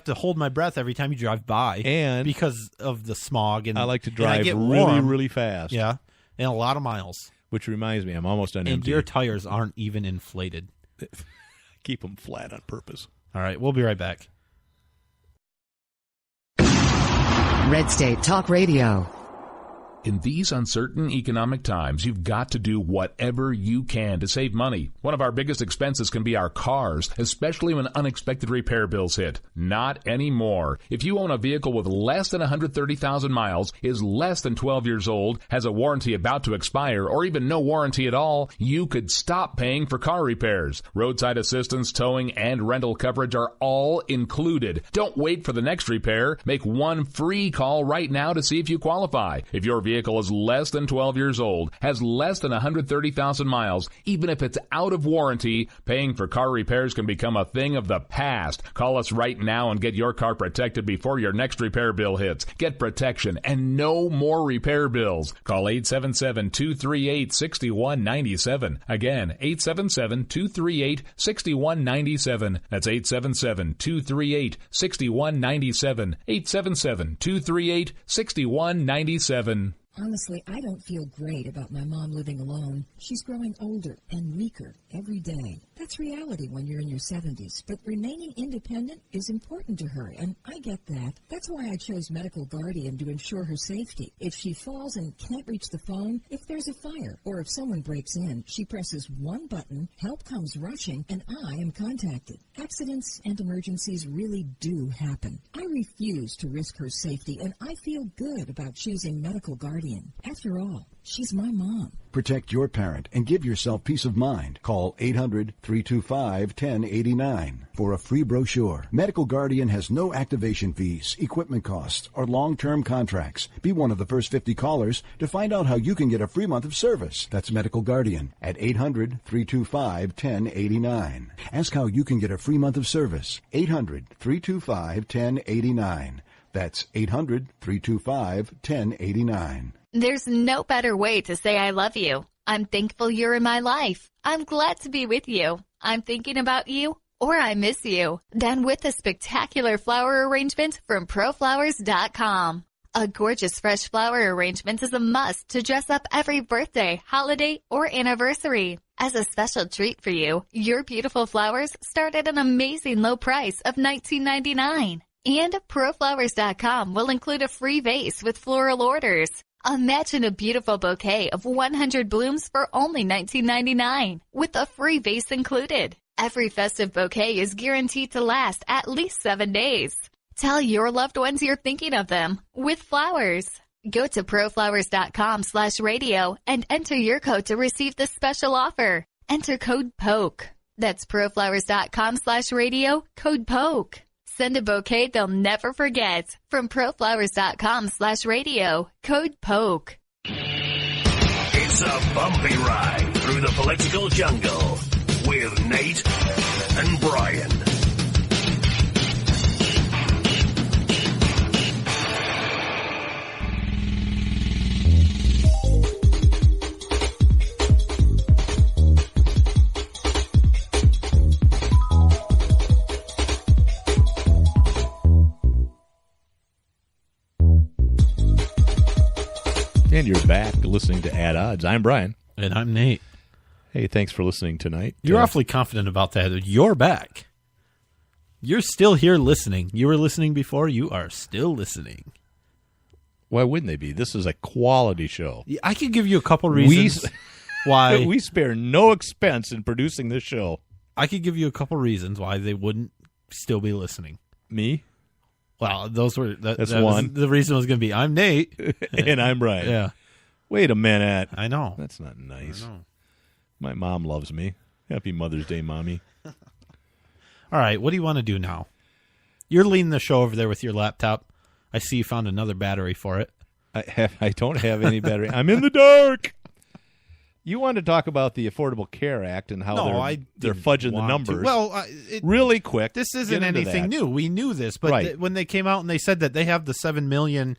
to hold my breath every time you drive by, and because of the smog. And I like to drive really, warm, really fast. Yeah, and a lot of miles. Which reminds me, I'm almost on empty. And your tires aren't even inflated. Keep them flat on purpose. All right, we'll be right back. Red State Talk Radio. In these uncertain economic times, you've got to do whatever you can to save money. One of our biggest expenses can be our cars, especially when unexpected repair bills hit. Not anymore. If you own a vehicle with less than 130,000 miles, is less than 12 years old, has a warranty about to expire, or even no warranty at all, you could stop paying for car repairs. Roadside assistance, towing, and rental coverage are all included. Don't wait for the next repair. Make one free call right now to see if you qualify. If your vehicle is less than 12 years old, has less than 130,000 miles, even if it's out of warranty, paying for car repairs can become a thing of the past. Call us right now and get your car protected before your next repair bill hits. Get protection and no more repair bills. Call 877-238-6197. Again, 877-238-6197. That's 877-238-6197. 877-238-6197. Honestly, I don't feel great about my mom living alone. She's growing older and weaker every day. That's reality when you're in your 70s, but remaining independent is important to her, and I get that. That's why I chose Medical Guardian to ensure her safety. If she falls and can't reach the phone, if there's a fire, or if someone breaks in, she presses one button, help comes rushing, and I am contacted. Accidents and emergencies really do happen. I refuse to risk her safety, and I feel good about choosing Medical Guardian. After all, she's my mom. Protect your parent and give yourself peace of mind. Call 800-325-1089 for a free brochure. Medical Guardian has no activation fees, equipment costs, or long-term contracts. Be one of the first 50 callers to find out how you can get a free month of service. That's Medical Guardian at 800-325-1089. Ask how you can get a free month of service. 800-325-1089. That's 800-325-1089. There's no better way to say I love you. I'm thankful you're in my life. I'm glad to be with you. I'm thinking about you, or I miss you. Done with a spectacular flower arrangement from ProFlowers.com. A gorgeous fresh flower arrangement is a must to dress up every birthday, holiday, or anniversary. As a special treat for you, your beautiful flowers start at an amazing low price of $19.99. And ProFlowers.com will include a free vase with floral orders. Imagine a beautiful bouquet of 100 blooms for only $19.99, with a free vase included. Every festive bouquet is guaranteed to last at least 7 days. Tell your loved ones you're thinking of them with flowers. Go to proflowers.com/radio and enter your code to receive this special offer. Enter code POKE. That's proflowers.com/radio, code POKE. Send a bouquet they'll never forget from proflowers.com/radio, code POKE. It's a bumpy ride through the political jungle with Nate and Brian. And you're back listening to At Odds. I'm Brian. And I'm Nate. Hey, thanks for listening tonight. You're awfully confident about that. You're back. You're still here listening. You were listening before. You are still listening. Why wouldn't they be? This is a quality show. I could give you a couple reasons why. We spare no expense in producing this show. I could give you a couple reasons why they wouldn't still be listening. Me? Well, those were that's one. The reason was going to be I'm Nate and I'm Brian. Yeah. Wait a minute. I know. That's not nice. My mom loves me. Happy Mother's Day, Mommy. All right, what do you want to do now? You're leading the show over there with your laptop. I see you found another battery for it. I don't have any battery. I'm in the dark. You wanted to talk about the Affordable Care Act and how they're fudging the numbers. Well, really quick. This isn't anything new. We knew this, but when they came out and they said that they have the 7 million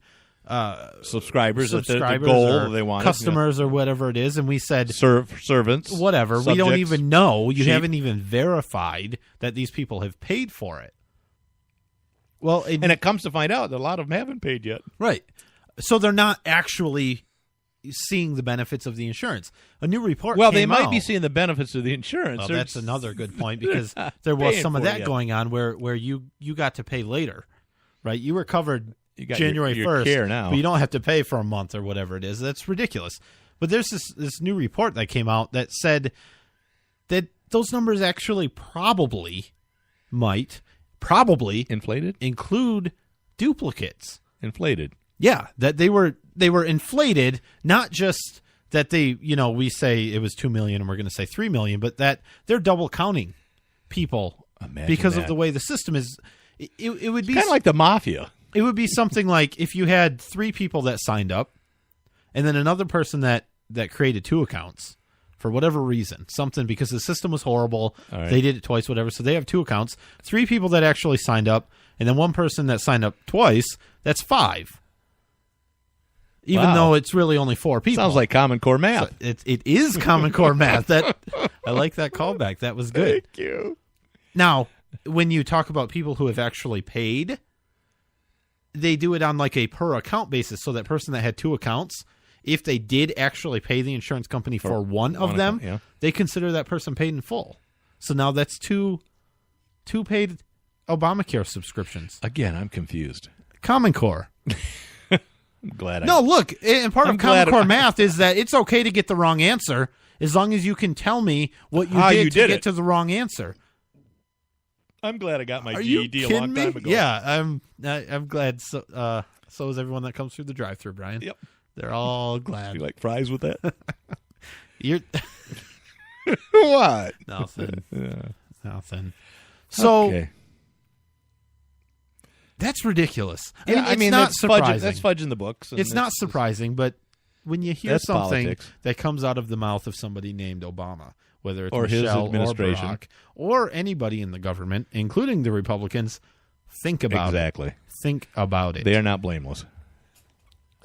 subscribers the goal they want, customers or whatever it is, and we said servants, whatever. Subjects, we don't even know. You sheep. haven't even verified that these people have paid for it. Well, and it comes to find out that a lot of them haven't paid yet. Right. So they're not actually seeing the benefits of the insurance. A new report Well, came they might out. be seeing the benefits of the insurance. Well, that's another good point, because there was some of that going on where you got to pay later, right? You were covered January 1st, care now. but you don't have to pay for a month or whatever it is. That's ridiculous. But there's this new report that came out that said that those numbers actually probably inflated, include duplicates. Inflated. Yeah, that they were inflated, not just that we say it was 2 million and we're going to say 3 million, but that they're double counting people because of the way the system is. It would be kind of like the mafia. It would be something like if you had 3 people that signed up and then another person that created 2 accounts for whatever reason, something because the system was horrible. Right. They did it twice, whatever. So they have 2 accounts, 3 people that actually signed up, and then 1 person that signed up twice. That's 5. Even though it's really only 4 people. Sounds like Common Core math. So it is Common Core math. That I like that callback. That was good. Thank you. Now, when you talk about people who have actually paid, they do it on like a per account basis. So that person that had 2 accounts, if they did actually pay the insurance company for one of them, they consider that person paid in full. So now that's two paid Obamacare subscriptions. Again, I'm confused. Common Core. I'm glad. Look, and part of Common Core math is that it's okay to get the wrong answer as long as you can tell me what you did to get to the wrong answer. I'm glad I got my GED a long time ago. Yeah, I'm glad. So is everyone that comes through the drive-thru, Brian. Yep, they're all glad. You like fries with that? You're what? Nothing. Yeah. Nothing. So. Okay. That's ridiculous. Yeah, it's not surprising. That's fudging the books. It's not surprising, but when you hear something politics that comes out of the mouth of somebody named Obama, whether it's or Michelle his administration or Barack or anybody in the government, including the Republicans, think about it. Think about it. They are not blameless.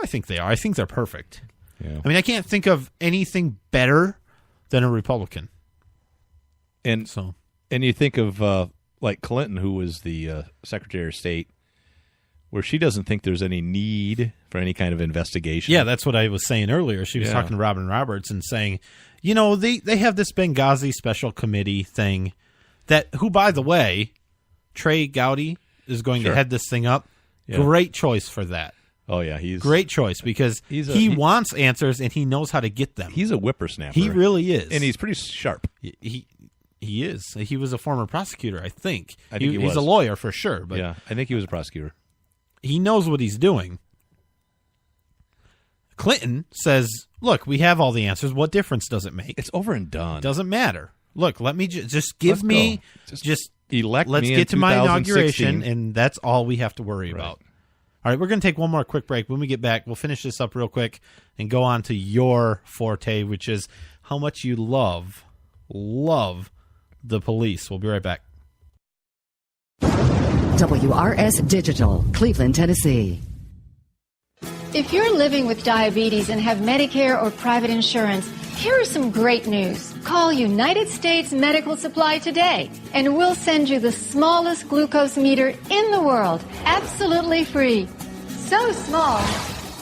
I think they are. I think they're perfect. Yeah. I mean, I can't think of anything better than a Republican. And you think of like Clinton, who was the Secretary of State, where she doesn't think there's any need for any kind of investigation. Yeah, that's what I was saying earlier. She was talking to Robin Roberts and saying, they have this Benghazi special committee thing who, by the way, Trey Gowdy is going to head this thing up. Yeah. Great choice for that. Oh, yeah. He's great choice because he wants answers and he knows how to get them. He's a whippersnapper. He really is. And he's pretty sharp. He is. He was a former prosecutor, I think. I think he's a lawyer for sure. But yeah, I think he was a prosecutor. He knows what he's doing. Clinton says, look, we have all the answers. What difference does it make? It's over and done. Doesn't matter. Look, let me just give me, just elect let's me get to my 2016. inauguration, and that's all we have to worry about. All right, we're going to take one more quick break. When we get back, we'll finish this up real quick and go on to your forte, which is how much you love the police. We'll be right back. WRS Digital, Cleveland, Tennessee. If you're living with diabetes and have Medicare or private insurance, here is some great news. Call United States Medical Supply today, and we'll send you the smallest glucose meter in the world, absolutely free. So small,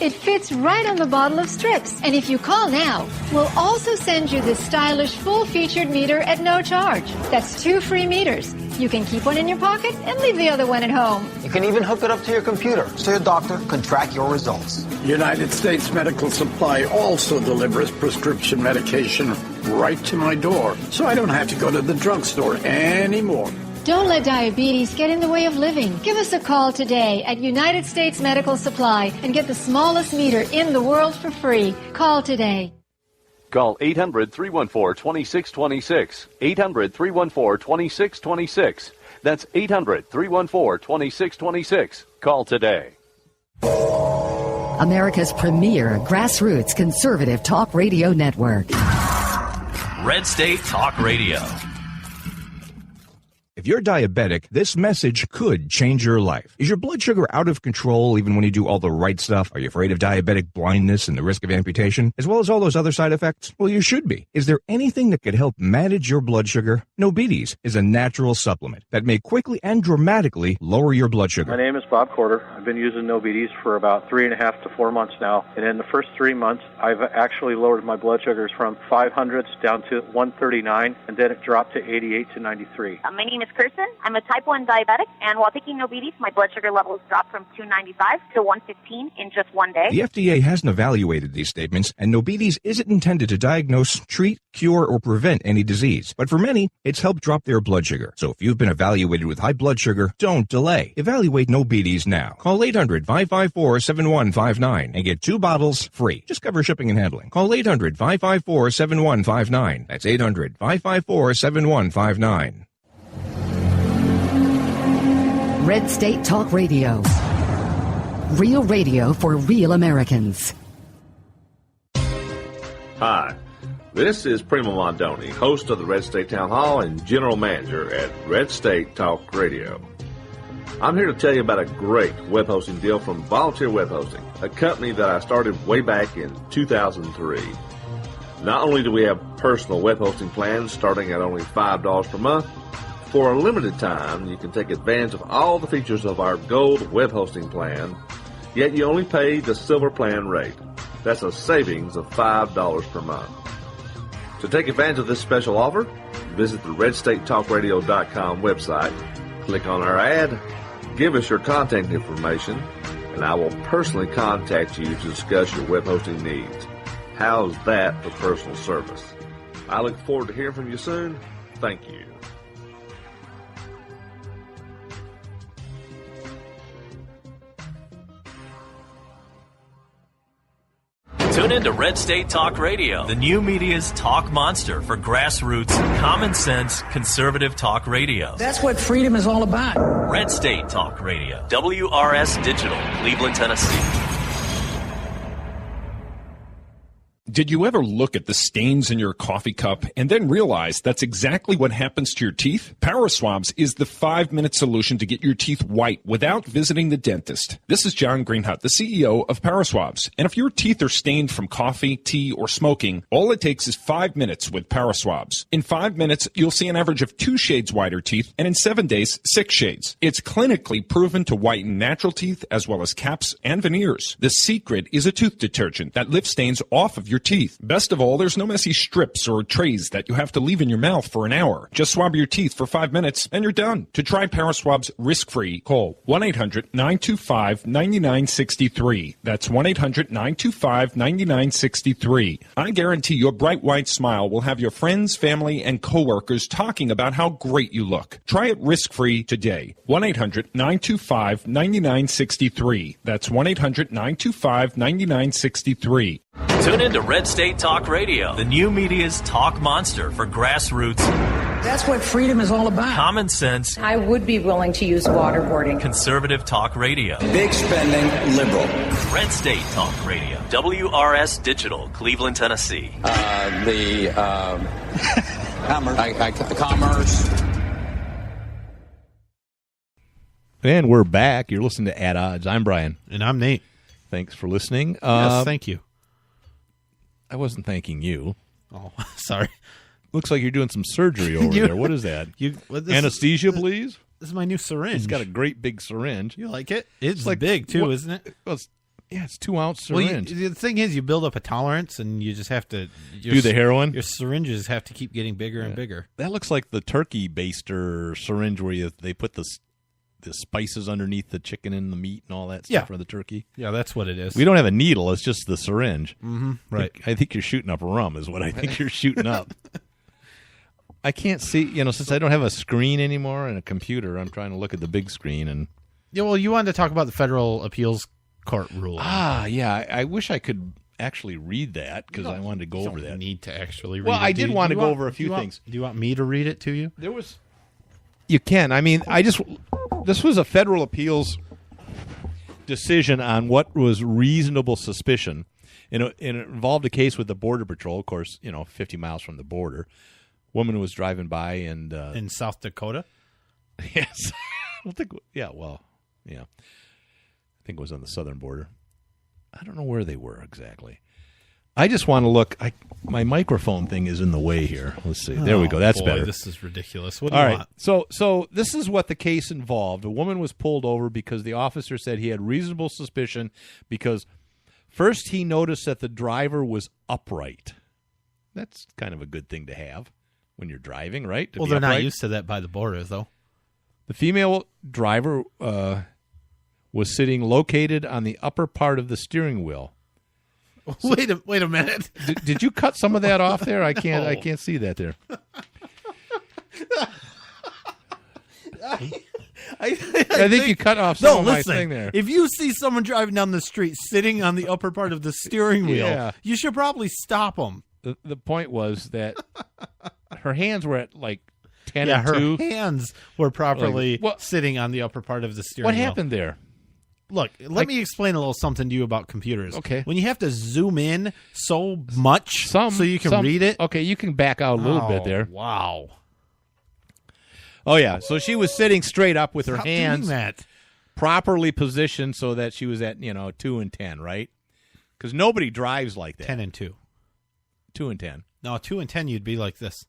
it fits right on the bottle of strips. And if you call now, we'll also send you this stylish full-featured meter at no charge. That's 2 free meters. You can keep one in your pocket and leave the other one at home. You can even hook it up to your computer so your doctor can track your results. United States Medical Supply also delivers prescription medication right to my door, so I don't have to go to the drugstore anymore. Don't let diabetes get in the way of living. Give us a call today at United States Medical Supply and get the smallest meter in the world for free. Call today. Call 800-314-2626. 800-314-2626. That's 800-314-2626. Call today. America's premier grassroots conservative talk radio network. Red State Talk Radio. If you're diabetic, this message could change your life. Is your blood sugar out of control even when you do all the right stuff? Are you afraid of diabetic blindness and the risk of amputation, as well as all those other side effects? Well, you should be. Is there anything that could help manage your blood sugar? Nobetes is a natural supplement that may quickly and dramatically lower your blood sugar. My name is Bob Corder. I've been using Nobetes for about 3.5 to 4 months now, and in the first 3 months, I've actually lowered my blood sugars from 500s down to 139, and then it dropped to 88 to 93. My name is Kirsten. I'm a type 1 diabetic, and while taking Nobetes, my blood sugar levels dropped from 295 to 115 in just 1 day. The FDA hasn't evaluated these statements, and Nobetes isn't intended to diagnose, treat, cure, or prevent any disease. But for many, it's helped drop their blood sugar. So if you've been evaluated with high blood sugar, don't delay. Evaluate Nobetes now. Call 800-554-7159 and get 2 bottles free. Just cover shipping and handling. Call 800-554-7159. That's 800-554-7159. Red State Talk Radio. Real radio for real Americans. Hi, this is Primo Mondoni, host of the Red State Town Hall and general manager at Red State Talk Radio. I'm here to tell you about a great web hosting deal from Volunteer Web Hosting, a company that I started way back in 2003. Not only do we have personal web hosting plans starting at only $5 per month, for a limited time, you can take advantage of all the features of our Gold web hosting plan, yet you only pay the Silver plan rate. That's a savings of $5 per month. To take advantage of this special offer, visit the RedStateTalkRadio.com website, click on our ad, give us your contact information, and I will personally contact you to discuss your web hosting needs. How's that for personal service? I look forward to hearing from you soon. Thank you. Tune in to Red State Talk Radio, the new media's talk monster for grassroots, common sense, conservative talk radio. That's what freedom is all about. Red State Talk Radio, WRS Digital, Cleveland, Tennessee. Did you ever look at the stains in your coffee cup and then realize that's exactly what happens to your teeth? Power Swabs is the 5-minute solution to get your teeth white without visiting the dentist. This is John Greenhut, the CEO of Power Swabs. And if your teeth are stained from coffee, tea, or smoking, all it takes is 5 minutes with Power Swabs. In 5 minutes, you'll see an average of 2 shades whiter teeth, and in 7 days, 6 shades. It's clinically proven to whiten natural teeth as well as caps and veneers. The secret is a tooth detergent that lifts stains off of your teeth. Best of all, there's no messy strips or trays that you have to leave in your mouth for an hour. Just swab your teeth for 5 minutes and you're done. To try Paraswabs risk-free, call 1-800-925-9963. That's 1-800-925-9963. I guarantee your bright white smile will have your friends, family, and coworkers talking about how great you look. Try it risk-free today. 1-800-925-9963. That's 1-800-925-9963. Tune in to Red State Talk Radio, the new media's talk monster for grassroots. That's what freedom is all about. Common sense. I would be willing to use waterboarding. Conservative talk radio. Big spending, liberal. Red State Talk Radio. WRS Digital, Cleveland, Tennessee. Commerce. And we're back. You're listening to At Odds. I'm Brian. And I'm Nate. Thanks for listening. Yes, thank you. I wasn't thanking you. Oh, sorry. Looks like you're doing some surgery over there. What is that? Anesthesia, please? This is my new syringe. It's got a great big syringe. You like it? It's like big, too, isn't it? Well, it's 2-ounce syringe. Well, the thing is, you build up a tolerance, and you just have to... Do the heroin? Your syringes have to keep getting bigger and bigger. That looks like the turkey baster syringe where they put the spices underneath the chicken and the meat and all that stuff for the turkey. Yeah, that's what it is. We don't have a needle. It's just the syringe. Mm-hmm. Right. I think you're shooting up rum is what I think you're shooting up. I can't see, since I don't have a screen anymore and a computer, I'm trying to look at the big screen. And yeah, well, you wanted to talk about the federal appeals court ruling. Yeah. I wish I could actually read that because I wanted to go over that. You don't need to actually read it. Well, I did want to go over a few things. Do you want me to read it to you? You can. I mean, this was a federal appeals decision on what was reasonable suspicion. And it involved a case with the Border Patrol, of course, 50 miles from the border. Woman was driving by and... in South Dakota? Yes. I think it was on the southern border. I don't know where they were exactly. I just want to look. My microphone thing is in the way here. Let's see. There we go. That's better. This is ridiculous. What do you want? So this is what the case involved. A woman was pulled over because the officer said he had reasonable suspicion because first he noticed that the driver was upright. That's kind of a good thing to have when you're driving, right? Well, they're not used to that by the border, though. The female driver was sitting located on the upper part of the steering wheel. So, wait a minute. Did you cut some of that off there? I can't see that there. I think you cut off some of my thing there. If you see someone driving down the street sitting on the upper part of the steering wheel, you should probably stop them. The point was that her hands were at like 10 and her 2. Hands were properly sitting on the upper part of the steering wheel. What happened there? Look, let me explain a little something to you about computers. Okay. When you have to zoom in so much so you can read it. Okay, you can back out a little bit there. Wow. Oh, yeah. So she was sitting straight up with her Stop hands doing that. properly positioned so that she was at, 2 and 10, right? Because nobody drives like that. 10 and 2. 2 and 10. No, 2 and 10, you'd be like this.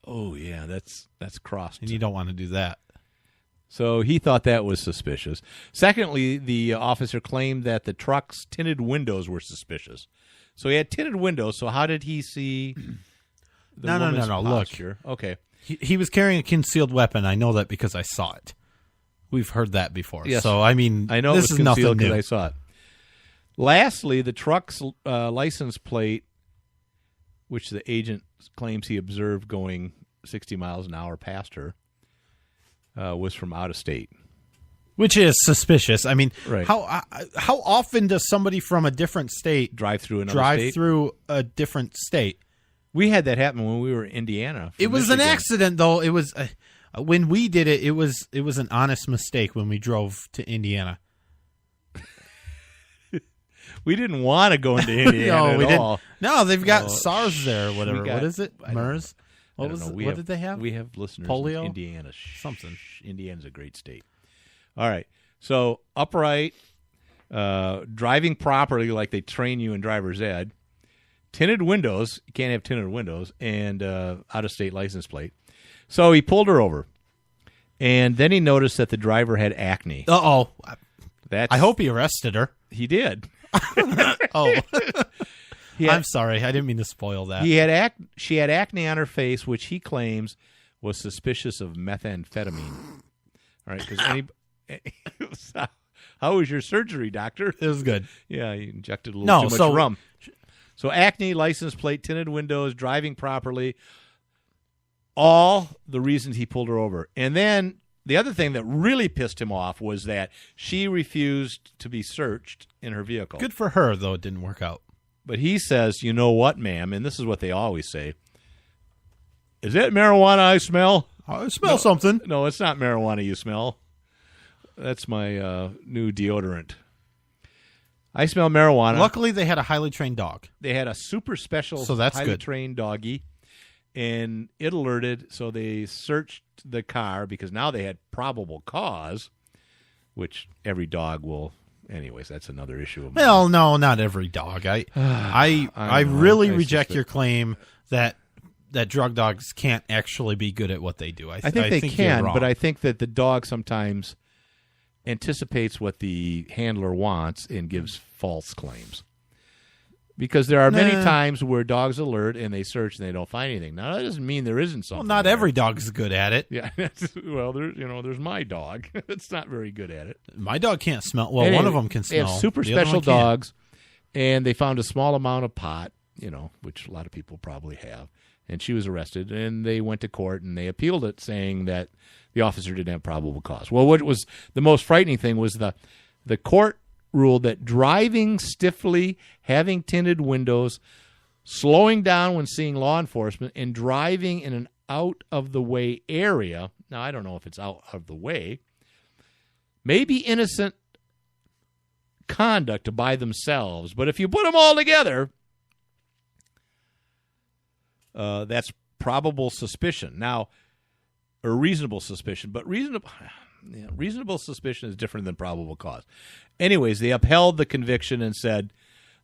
Oh, yeah, that's crossed. And you don't want to do that. So he thought that was suspicious. Secondly, the officer claimed that the truck's tinted windows were suspicious. So he had tinted windows, so how did he see the woman's posture? Look. Okay. He was carrying a concealed weapon. I know that because I saw it. We've heard that before. Yes. So, I mean, I know this it was is nothing concealed new. because I saw it. Lastly, the truck's license plate, which the agent claims he observed going 60 miles an hour past her, was from out of state. Which is suspicious. I mean, right. How often does somebody from a different state drive through another state? Through a different state? We had that happen when we were in Indiana. It was Michigan. an accident, though. It was when we did it. It was an honest mistake when we drove to Indiana. We didn't want to go into Indiana at all. No, they've got SARS there or whatever. What is it? MERS? What did they have? We have listeners Polio? in Indiana. Something. Indiana's a great state. All right. So upright, driving properly like they train you in driver's ed, tinted windows. You can't have tinted windows, and out-of-state license plate. So he pulled her over, and then he noticed that the driver had acne. Uh-oh. I hope he arrested her. He did. Oh. I'm sorry. I didn't mean to spoil that. She had acne on her face, which he claims was suspicious of methamphetamine. All right, because how was your surgery, doctor? It was good. Yeah, you injected a little too much rum. So acne, license plate, tinted windows, driving properly, all the reasons he pulled her over. And then the other thing that really pissed him off was that she refused to be searched in her vehicle. Good for her, though it didn't work out. But he says, you know what, ma'am, and this is what they always say, is that marijuana I smell? I smell something. No, it's not marijuana you smell. That's my new deodorant. I smell marijuana. Luckily, they had a highly trained dog. They had a super special, so that's highly good. trained doggy, and it alerted, so they searched the car because now they had probable cause, which every dog will. Anyways, that's another issue of mine. Well, no, not every dog. I really reject your claim that drug dogs can't actually be good at what they do. I think they can, but I think that the dog sometimes anticipates what the handler wants and gives false claims. Because there are many times where dogs alert and they search and they don't find anything. Now, that doesn't mean there isn't something. Well, not every dog's good at it. Yeah. Well, there's my dog. It's not very good at it. My dog can't smell. Well, one of them can smell. They have super special dogs, and they found a small amount of pot, which a lot of people probably have. And she was arrested, and they went to court, and they appealed it, saying that the officer didn't have probable cause. Well, what was the most frightening thing was the court ruled that driving stiffly, having tinted windows, slowing down when seeing law enforcement, and driving in an out-of-the-way area, now I don't know if it's out of the way, may be innocent conduct by themselves, but if you put them all together, that's probable suspicion. Now, or reasonable suspicion, but reasonable suspicion is different than probable cause. Anyways, they upheld the conviction and said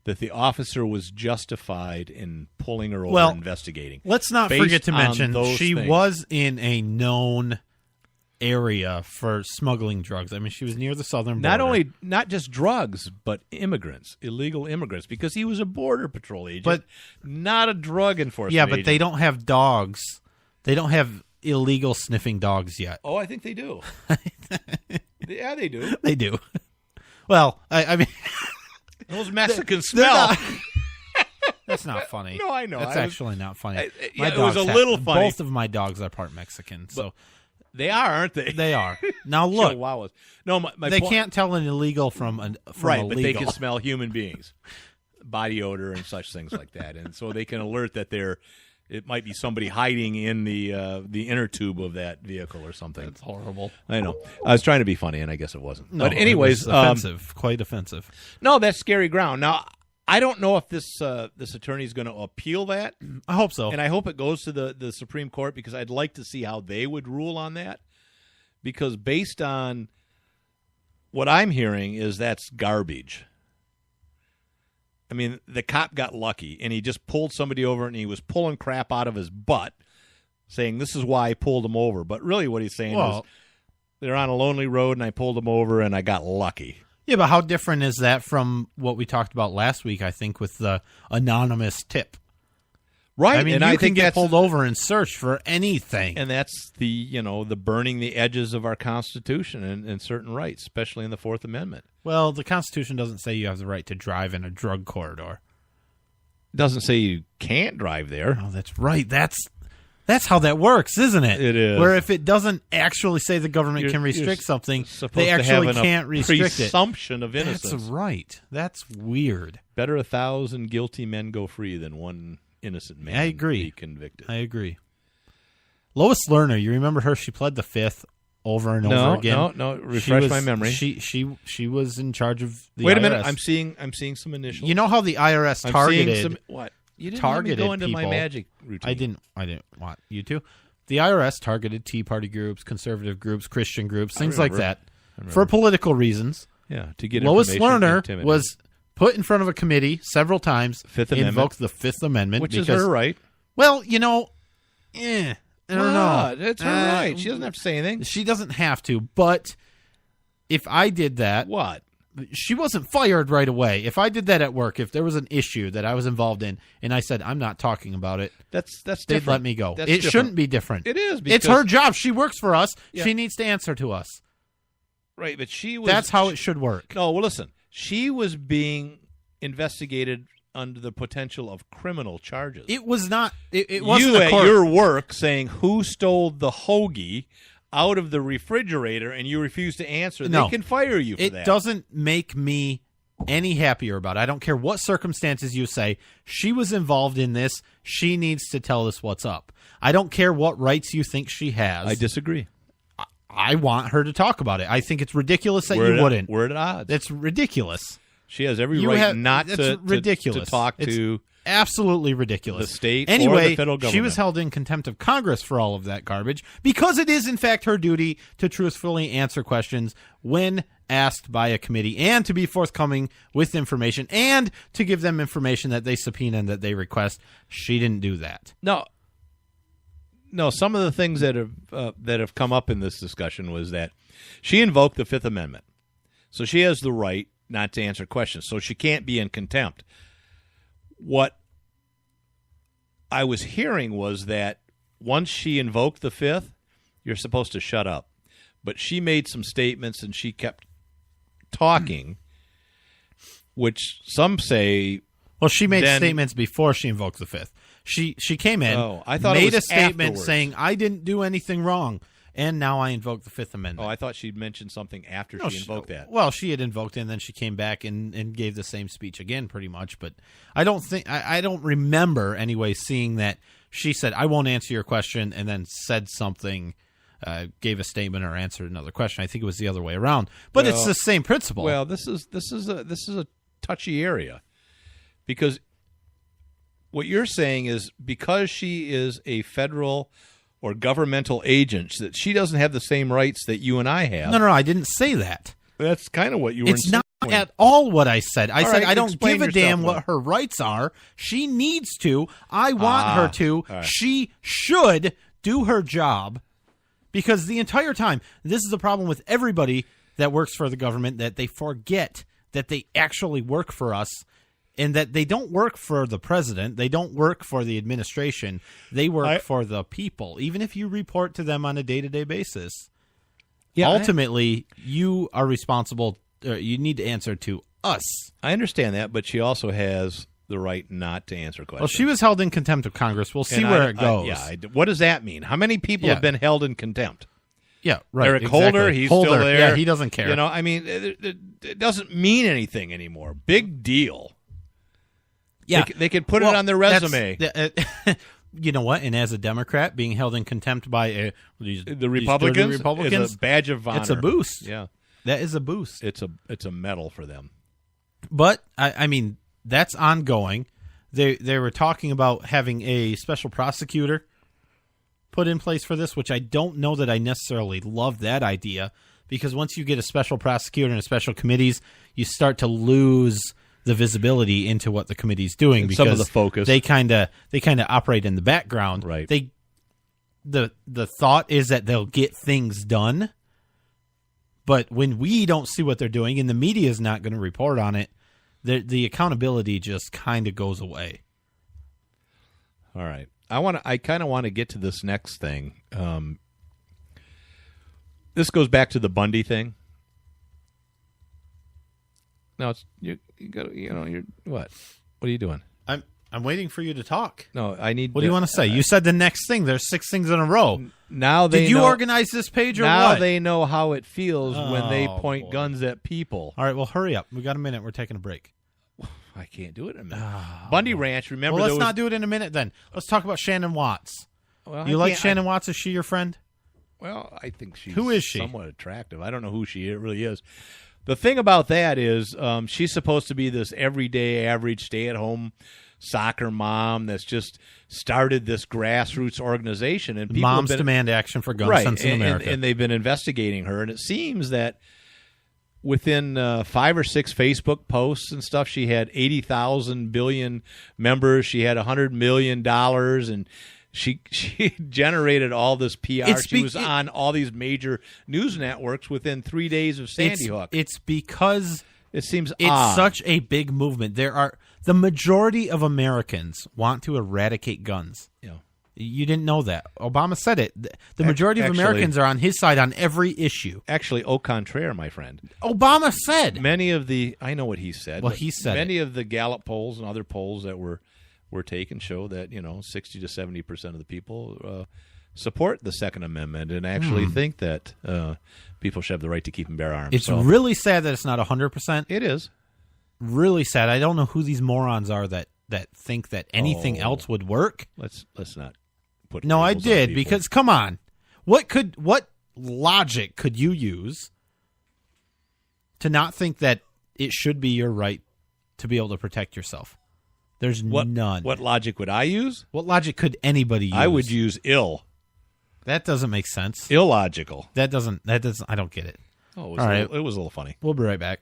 that the officer was justified in pulling her over and investigating. Let's not forget to mention she was in a known area for smuggling drugs. I mean, she was near the southern border. Not just drugs, but immigrants, illegal immigrants, because he was a border patrol agent, but not a drug enforcement agent. They don't have dogs. They don't have illegal sniffing dogs yet. Oh, I think they do. Yeah, they do. They do. Well, I mean, those Mexicans smell. That's not funny. No, I know. That's actually not funny. It was a little funny. Both of my dogs are part Mexican, so they are, aren't they? They are. Now look, Chihuahuas. No, they can't tell an illegal from right, illegal. But they can smell human beings, body odor, and such things like that, and so they can alert that it might be somebody hiding in the inner tube of that vehicle or something. That's horrible. I know. I was trying to be funny, and I guess it wasn't. No, but anyways, it was offensive, quite offensive. No, that's scary ground. Now, I don't know if this attorney is going to appeal that. I hope so, and I hope it goes to the Supreme Court because I'd like to see how they would rule on that. Because based on what I'm hearing, is that's garbage. I mean, the cop got lucky, and he just pulled somebody over, and he was pulling crap out of his butt, saying, this is why I pulled him over. But really what he's saying is, they're on a lonely road, and I pulled him over, and I got lucky. Yeah, but how different is that from what we talked about last week, I think, with the anonymous tip? Right. I mean, you can get pulled over and searched for anything. And that's the burning the edges of our Constitution and certain rights, especially in the Fourth Amendment. Well, the Constitution doesn't say you have the right to drive in a drug corridor. It doesn't say you can't drive there. Oh, that's right. That's how that works, isn't it? It is. Where if it doesn't actually say the government can restrict something, they actually can't restrict it. Presumption of innocence. That's right. That's weird. Better 1,000 guilty men go free than one innocent man be convicted. I agree. Lois Lerner, you remember her? She pled the Fifth over and over again. No. Refresh my memory. She was in charge of the IRS. Wait a minute. I'm seeing some initials. You know how the IRS targeted what? You didn't targeted let me go into people. my magic routine. I didn't want you to. The IRS targeted Tea Party groups, conservative groups, Christian groups, things like that, for political reasons. Yeah, to get Lois Lerner was put in front of a committee several times, invoked the Fifth Amendment, which is her right. Well, I don't know. It's her right. She doesn't have to say anything. She doesn't have to, but if I did that, what? she wasn't fired right away. If I did that at work, if there was an issue that I was involved in, and I said I'm not talking about it, that's they'd different. let me go. That's it different. shouldn't be different. It is. It's her job. She works for us. Yeah. She needs to answer to us. Right, but she was. That's how it should work. No, well, listen. She was being investigated under the potential of criminal charges. It was not. It wasn't you a at court. your work saying who stole the hoagie out of the refrigerator, and you refuse to answer. No. They can fire you for that. It doesn't make me any happier about it. I don't care what circumstances you say. She was involved in this. She needs to tell us what's up. I don't care what rights you think she has. I disagree. I want her to talk about it. I think it's ridiculous that you wouldn't. We're at odds. It's ridiculous. She has every right not to talk to absolutely ridiculous. The state anyway, or the federal government. She was held in contempt of Congress for all of that garbage because it is, in fact, her duty to truthfully answer questions when asked by a committee and to be forthcoming with information and to give them information that they subpoena and that they request. She didn't do that. No, some of the things that have come up in this discussion was that she invoked the Fifth Amendment. So she has the right not to answer questions. So she can't be in contempt. What I was hearing was that once she invoked the Fifth, you're supposed to shut up. But she made some statements and she kept talking, which some say... Well, she made statements before she invoked the Fifth. She came in, made a statement afterwards. saying, I didn't do anything wrong, and now I invoke the Fifth Amendment. Oh, I thought she'd mentioned something after she invoked that. Well, she had invoked it, and then she came back and gave the same speech again, pretty much. But I don't remember anyway seeing that she said, I won't answer your question, and then said something, gave a statement or answered another question. I think it was the other way around. But it's the same principle. Well, this is a touchy area because what you're saying is because she is a federal or governmental agent, that she doesn't have the same rights that you and I have. No, I didn't say that. That's kind of what you were It's not at all what I said. I said right, I don't give a damn yourself, what her rights are. She needs to. I want her to. Right. She should do her job because the entire time, this is the problem with everybody that works for the government, that they forget that they actually work for us. And that they don't work for the president. They don't work for the administration. They work for the people, even if you report to them on a day-to-day basis. Yeah, ultimately, you are responsible. You need to answer to us. I understand that, but she also has the right not to answer questions. Well, she was held in contempt of Congress. We'll see where it goes. What does that mean? How many people have been held in contempt? Yeah, right. Eric Holder, he's still there. Yeah, he doesn't care. You know, I mean, it doesn't mean anything anymore. Big deal. Yeah, they could put it on their resume. You know what? And as a Democrat, being held in contempt by the Republicans is a badge of honor. It's a boost. Yeah, that is a boost. It's a medal for them. But I mean, that's ongoing. They were talking about having a special prosecutor put in place for this, which I don't know that I necessarily love that idea, because once you get a special prosecutor and a special committees, you start to lose the visibility into what the committee's doing, and because some of the focus. They kind of operate in the background. Right. The thought is that they'll get things done, but when we don't see what they're doing and the media is not going to report on it, the accountability just kind of goes away. All right. I kind of want to get to this next thing. This goes back to the Bundy thing. No, it's you got you're what? What are you doing? I'm waiting for you to talk. No, I need. What do you want to say? You said the next thing. There's 6 things in a row. Now did you organize this page or now what? Now they know how it feels when they point guns at people. All right, well, hurry up. We got a minute. We're taking a break. I can't do it in a minute. Bundy Ranch. Remember? Well, let's not do it in a minute then. Let's talk about Shannon Watts. Well, you like Shannon Watts? Is she your friend? Well, I think she's who is she? Somewhat attractive. I don't know who she really is. The thing about that is she's supposed to be this everyday average stay-at-home soccer mom that's just started this grassroots organization. And people Moms Demand Action for Gun Sense in America. And they've been investigating her. And it seems that within 5 or 6 Facebook posts and stuff, she had 80,000 billion members. She had $100 million, and she generated all this PR. She was on all these major news networks within 3 days of Sandy Hook. It's because It seems it's odd. such a big movement. The majority of Americans want to eradicate guns. Yeah. You didn't know that. Obama said it. The majority of Americans are on his side on every issue. Actually, au contraire, my friend. Obama said. I know what he said. Well, he said many of the Gallup polls and other polls that were taken show that 60 to 70% of the people support the Second Amendment and actually think that people should have the right to keep and bear arms. It's really sad that it's not 100%. It is really sad. I don't know who these morons are that think that anything else would work. Let's not put. No, I labels on did people. because come on, what logic could you use to not think that it should be your right to be able to protect yourself? There's none. What logic would I use? What logic could anybody use? I would use ill. That doesn't make sense. Illogical. That doesn't. I don't get it. Oh, All right. It was a little funny. We'll be right back.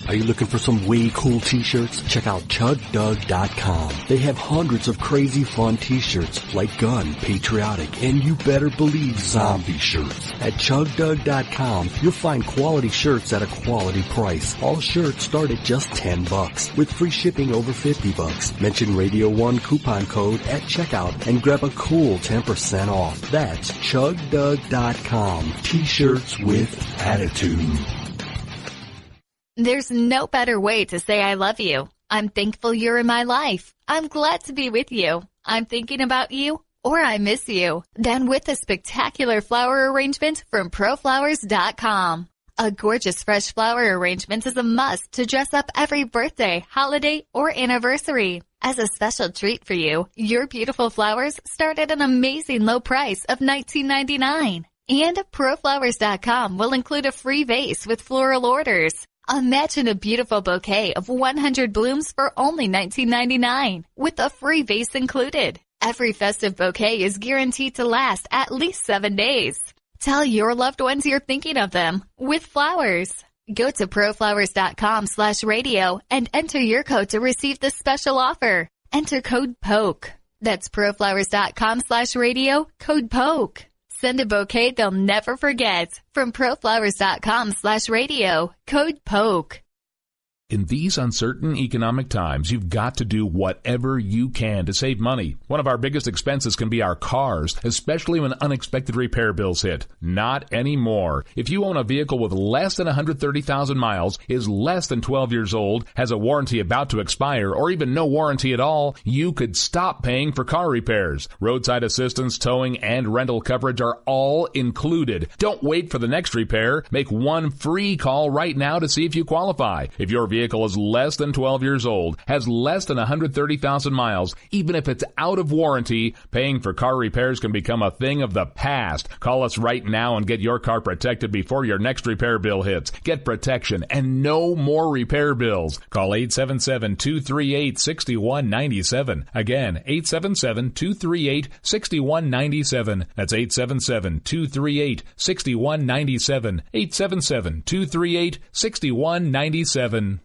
Are you looking for some way cool t-shirts? Check out ChugDug.com. They have hundreds of crazy fun t-shirts like gun, patriotic, and you better believe zombie shirts. At ChugDug.com, you'll find quality shirts at a quality price. All shirts start at just $10 with free shipping over $50. Mention Radio 1 coupon code at checkout and grab a cool 10% off. That's ChugDug.com. T-shirts with attitude. There's no better way to say I love you. I'm thankful you're in my life. I'm glad to be with you. I'm thinking about you, or I miss you. Done with a spectacular flower arrangement from ProFlowers.com. A gorgeous fresh flower arrangement is a must to dress up every birthday, holiday, or anniversary. As a special treat for you, your beautiful flowers start at an amazing low price of $19.99. And ProFlowers.com will include a free vase with floral orders. Imagine a beautiful bouquet of 100 blooms for only $19.99, with a free vase included. Every festive bouquet is guaranteed to last at least 7 days. Tell your loved ones you're thinking of them with flowers. Go to proflowers.com/radio and enter your code to receive this special offer. Enter code POKE. That's proflowers.com/radio, code POKE. Send a bouquet they'll never forget from proflowers.com/radio, code POKE. In these uncertain economic times, you've got to do whatever you can to save money. One of our biggest expenses can be our cars, especially when unexpected repair bills hit. Not anymore. If you own a vehicle with less than 130,000 miles, is less than 12 years old, has a warranty about to expire, or even no warranty at all, you could stop paying for car repairs. Roadside assistance, towing, and rental coverage are all included. Don't wait for the next repair. Make one free call right now to see if you qualify. If your vehicle is less than 12 years old, has less than 130,000 miles, even if it's out of warranty, paying for car repairs can become a thing of the past. Call us right now and get your car protected before your next repair bill hits. Get protection and no more repair bills. Call 877-238-6197. Again, 877-238-6197. That's 877-238-6197. 877-238-6197.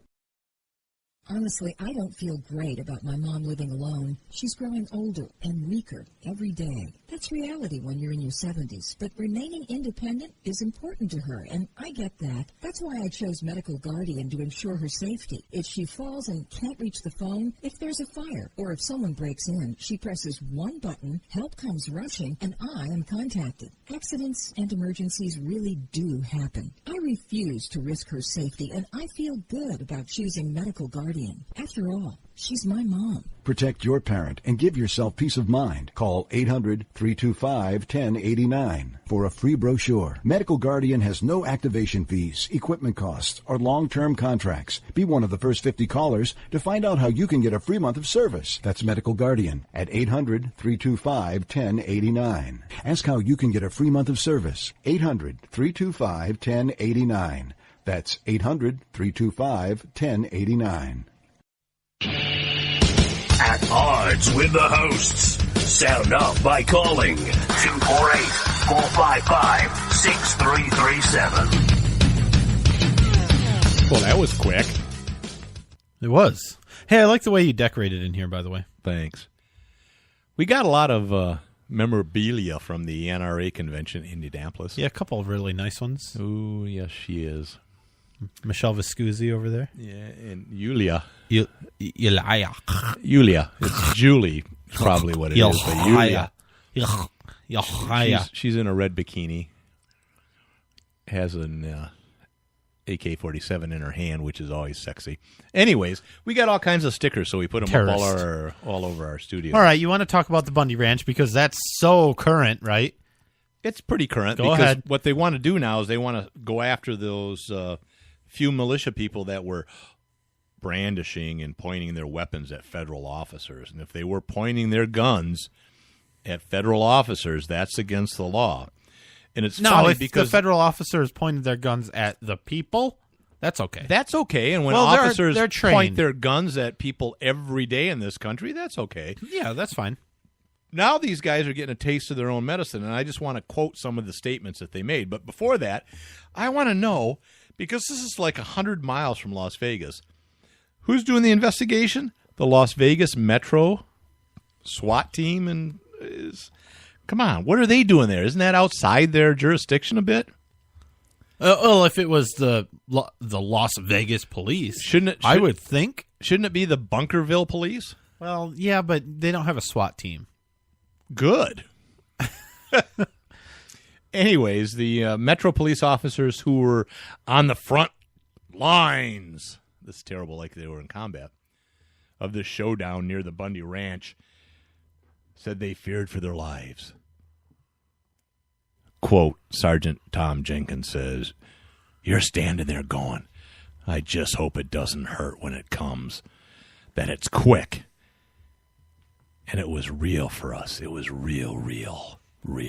Honestly, I don't feel great about my mom living alone. She's growing older and weaker every day. That's reality when you're in your 70s, but remaining independent is important to her, and I get that. That's why I chose Medical Guardian to ensure her safety. If she falls and can't reach the phone, if there's a fire, or if someone breaks in, she presses one button, help comes rushing, and I am contacted. Accidents and emergencies really do happen. I refuse to risk her safety, and I feel good about choosing Medical Guardian. After all, she's my mom. Protect your parent and give yourself peace of mind. Call 800-325-1089 for a free brochure. Medical Guardian has no activation fees, equipment costs, or long-term contracts. Be one of the first 50 callers to find out how you can get a free month of service. That's Medical Guardian at 800-325-1089. Ask how you can get a free month of service. 800-325-1089. That's 800-325-1089. At odds with the hosts. Sound off by calling 248-455-6337. Well, that was quick. It was. Hey, I like the way you decorated in here, by the way. Thanks. We got a lot of memorabilia from the NRA convention in Indianapolis. Yeah, a couple of really nice ones. Oh, yes, she is. Michelle Viscusi over there. Yeah, and Yulia. Yulia. Yulia. It's Julie, probably what it is. But Yulia. She's in a red bikini. Has an AK-47 in her hand, which is always sexy. Anyways, we got all kinds of stickers, so we put them up all over our studio. All right, you want to talk about the Bundy Ranch because that's so current, right? It's pretty current. Go because ahead. What they want to do now is they want to go after those few militia people that were brandishing and pointing their weapons at federal officers. And if they were pointing their guns at federal officers, that's against the law. And it's funny if because the federal officers pointed their guns at the people, that's okay. That's okay. And when officers point their guns at people every day in this country, that's okay. Yeah, that's fine. Now these guys are getting a taste of their own medicine, and I just want to quote some of the statements that they made. But before that, I want to know, because this is like 100 miles from Las Vegas, who's doing the investigation? The Las Vegas Metro SWAT team? And come on, what are they doing there? Isn't that outside their jurisdiction a bit? Well, if it was the Las Vegas police, I would think. Shouldn't it be the Bunkerville police? Well, yeah, but they don't have a SWAT team. Good. Anyways, the Metro police officers who were on the front lines, this is terrible, like they were in combat, of the showdown near the Bundy Ranch, said they feared for their lives. Quote, Sergeant Tom Jenkins says, "You're standing there going, I just hope it doesn't hurt when it comes, that it's quick. And it was real for us. It was real for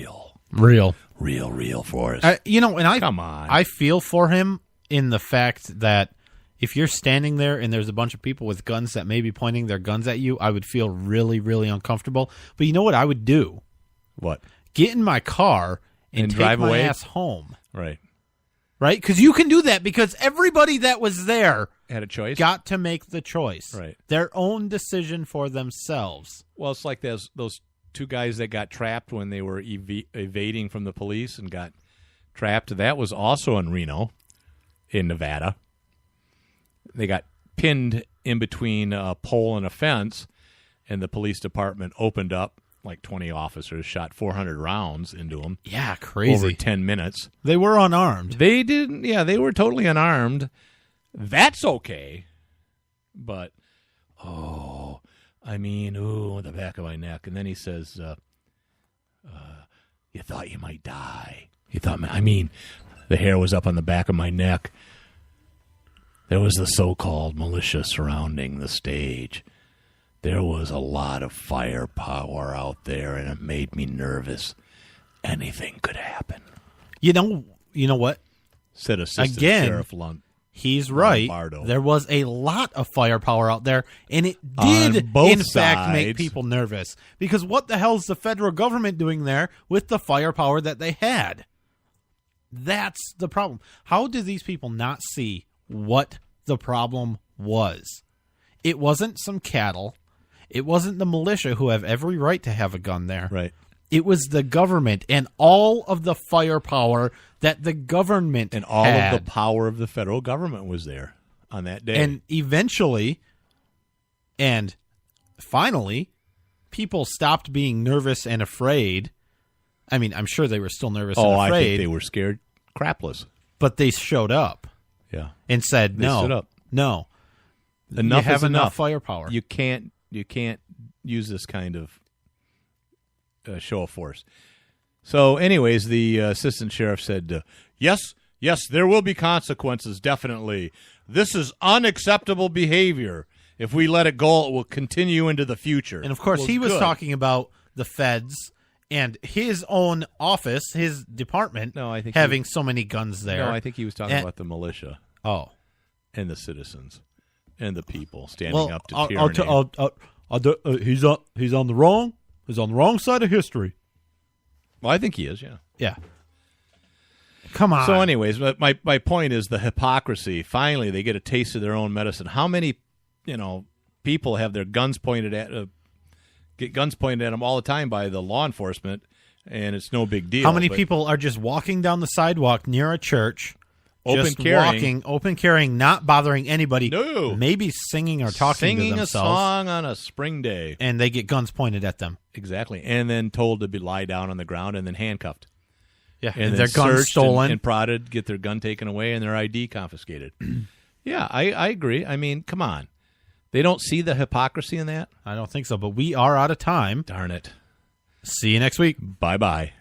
us." And come on. I feel for him in the fact that if you're standing there and there's a bunch of people with guns that may be pointing their guns at you, I would feel really, really uncomfortable. But you know what I would do? What? Get in my car and take drive my away? ass home. Right. Right? Because you can do that because everybody that was there had a choice. Got to make the choice. Right. Their own decision for themselves. Well, it's like those two guys that got trapped when they were evading from the police and got trapped. That was also in Reno, in Nevada. They got pinned in between a pole and a fence, and the police department opened up. Like 20 officers shot 400 rounds into them. Yeah, crazy. Over 10 minutes. They were unarmed. They didn't. Yeah, they were totally unarmed. That's okay. But, the back of my neck. And then he says, you thought you might die. The hair was up on the back of my neck. There was the so-called militia surrounding the stage. There was a lot of firepower out there, and it made me nervous. Anything could happen. You know what? Said Assistant Again, Sheriff Lund. He's right. Lombardo. There was a lot of firepower out there, and it did, in fact, make people nervous. Because what the hell is the federal government doing there with the firepower that they had? That's the problem. How did these people not see what the problem was? It wasn't some cattle. It wasn't the militia who have every right to have a gun there. Right. It was the government and all of the firepower that the government and all had. of the power of the federal government was there on that day. And eventually, and finally, people stopped being nervous and afraid. I mean, I'm sure they were still nervous and afraid. I think they were scared crapless. But they showed up. Yeah. And said, They stood up. No. Enough you have is enough firepower. You can't use this kind of show of force. So, anyways, the assistant sheriff said, yes, there will be consequences, definitely. This is unacceptable behavior. If we let it go, it will continue into the future. And, of course, he was talking about the feds and his own office, his department, having so many guns there. No, I think he was talking about the militia. Oh. And the citizens. And the people standing up to tyranny. He's on the wrong side of history. Well, I think he is. Yeah. Yeah. Come on. So, anyways, my point is the hypocrisy. Finally, they get a taste of their own medicine. How many, people have their guns pointed at them all the time by the law enforcement, and it's no big deal. How many people are just walking down the sidewalk near a church, Just open carrying, not bothering anybody. No. Maybe singing or talking to themselves. Singing a song on a spring day. And they get guns pointed at them. Exactly. And then told to lie down on the ground and then handcuffed. Yeah, and their gun stolen. And prodded, get their gun taken away, and their ID confiscated. Yeah, I agree. I mean, come on. They don't see the hypocrisy in that? I don't think so, but we are out of time. Darn it. See you next week. Bye-bye.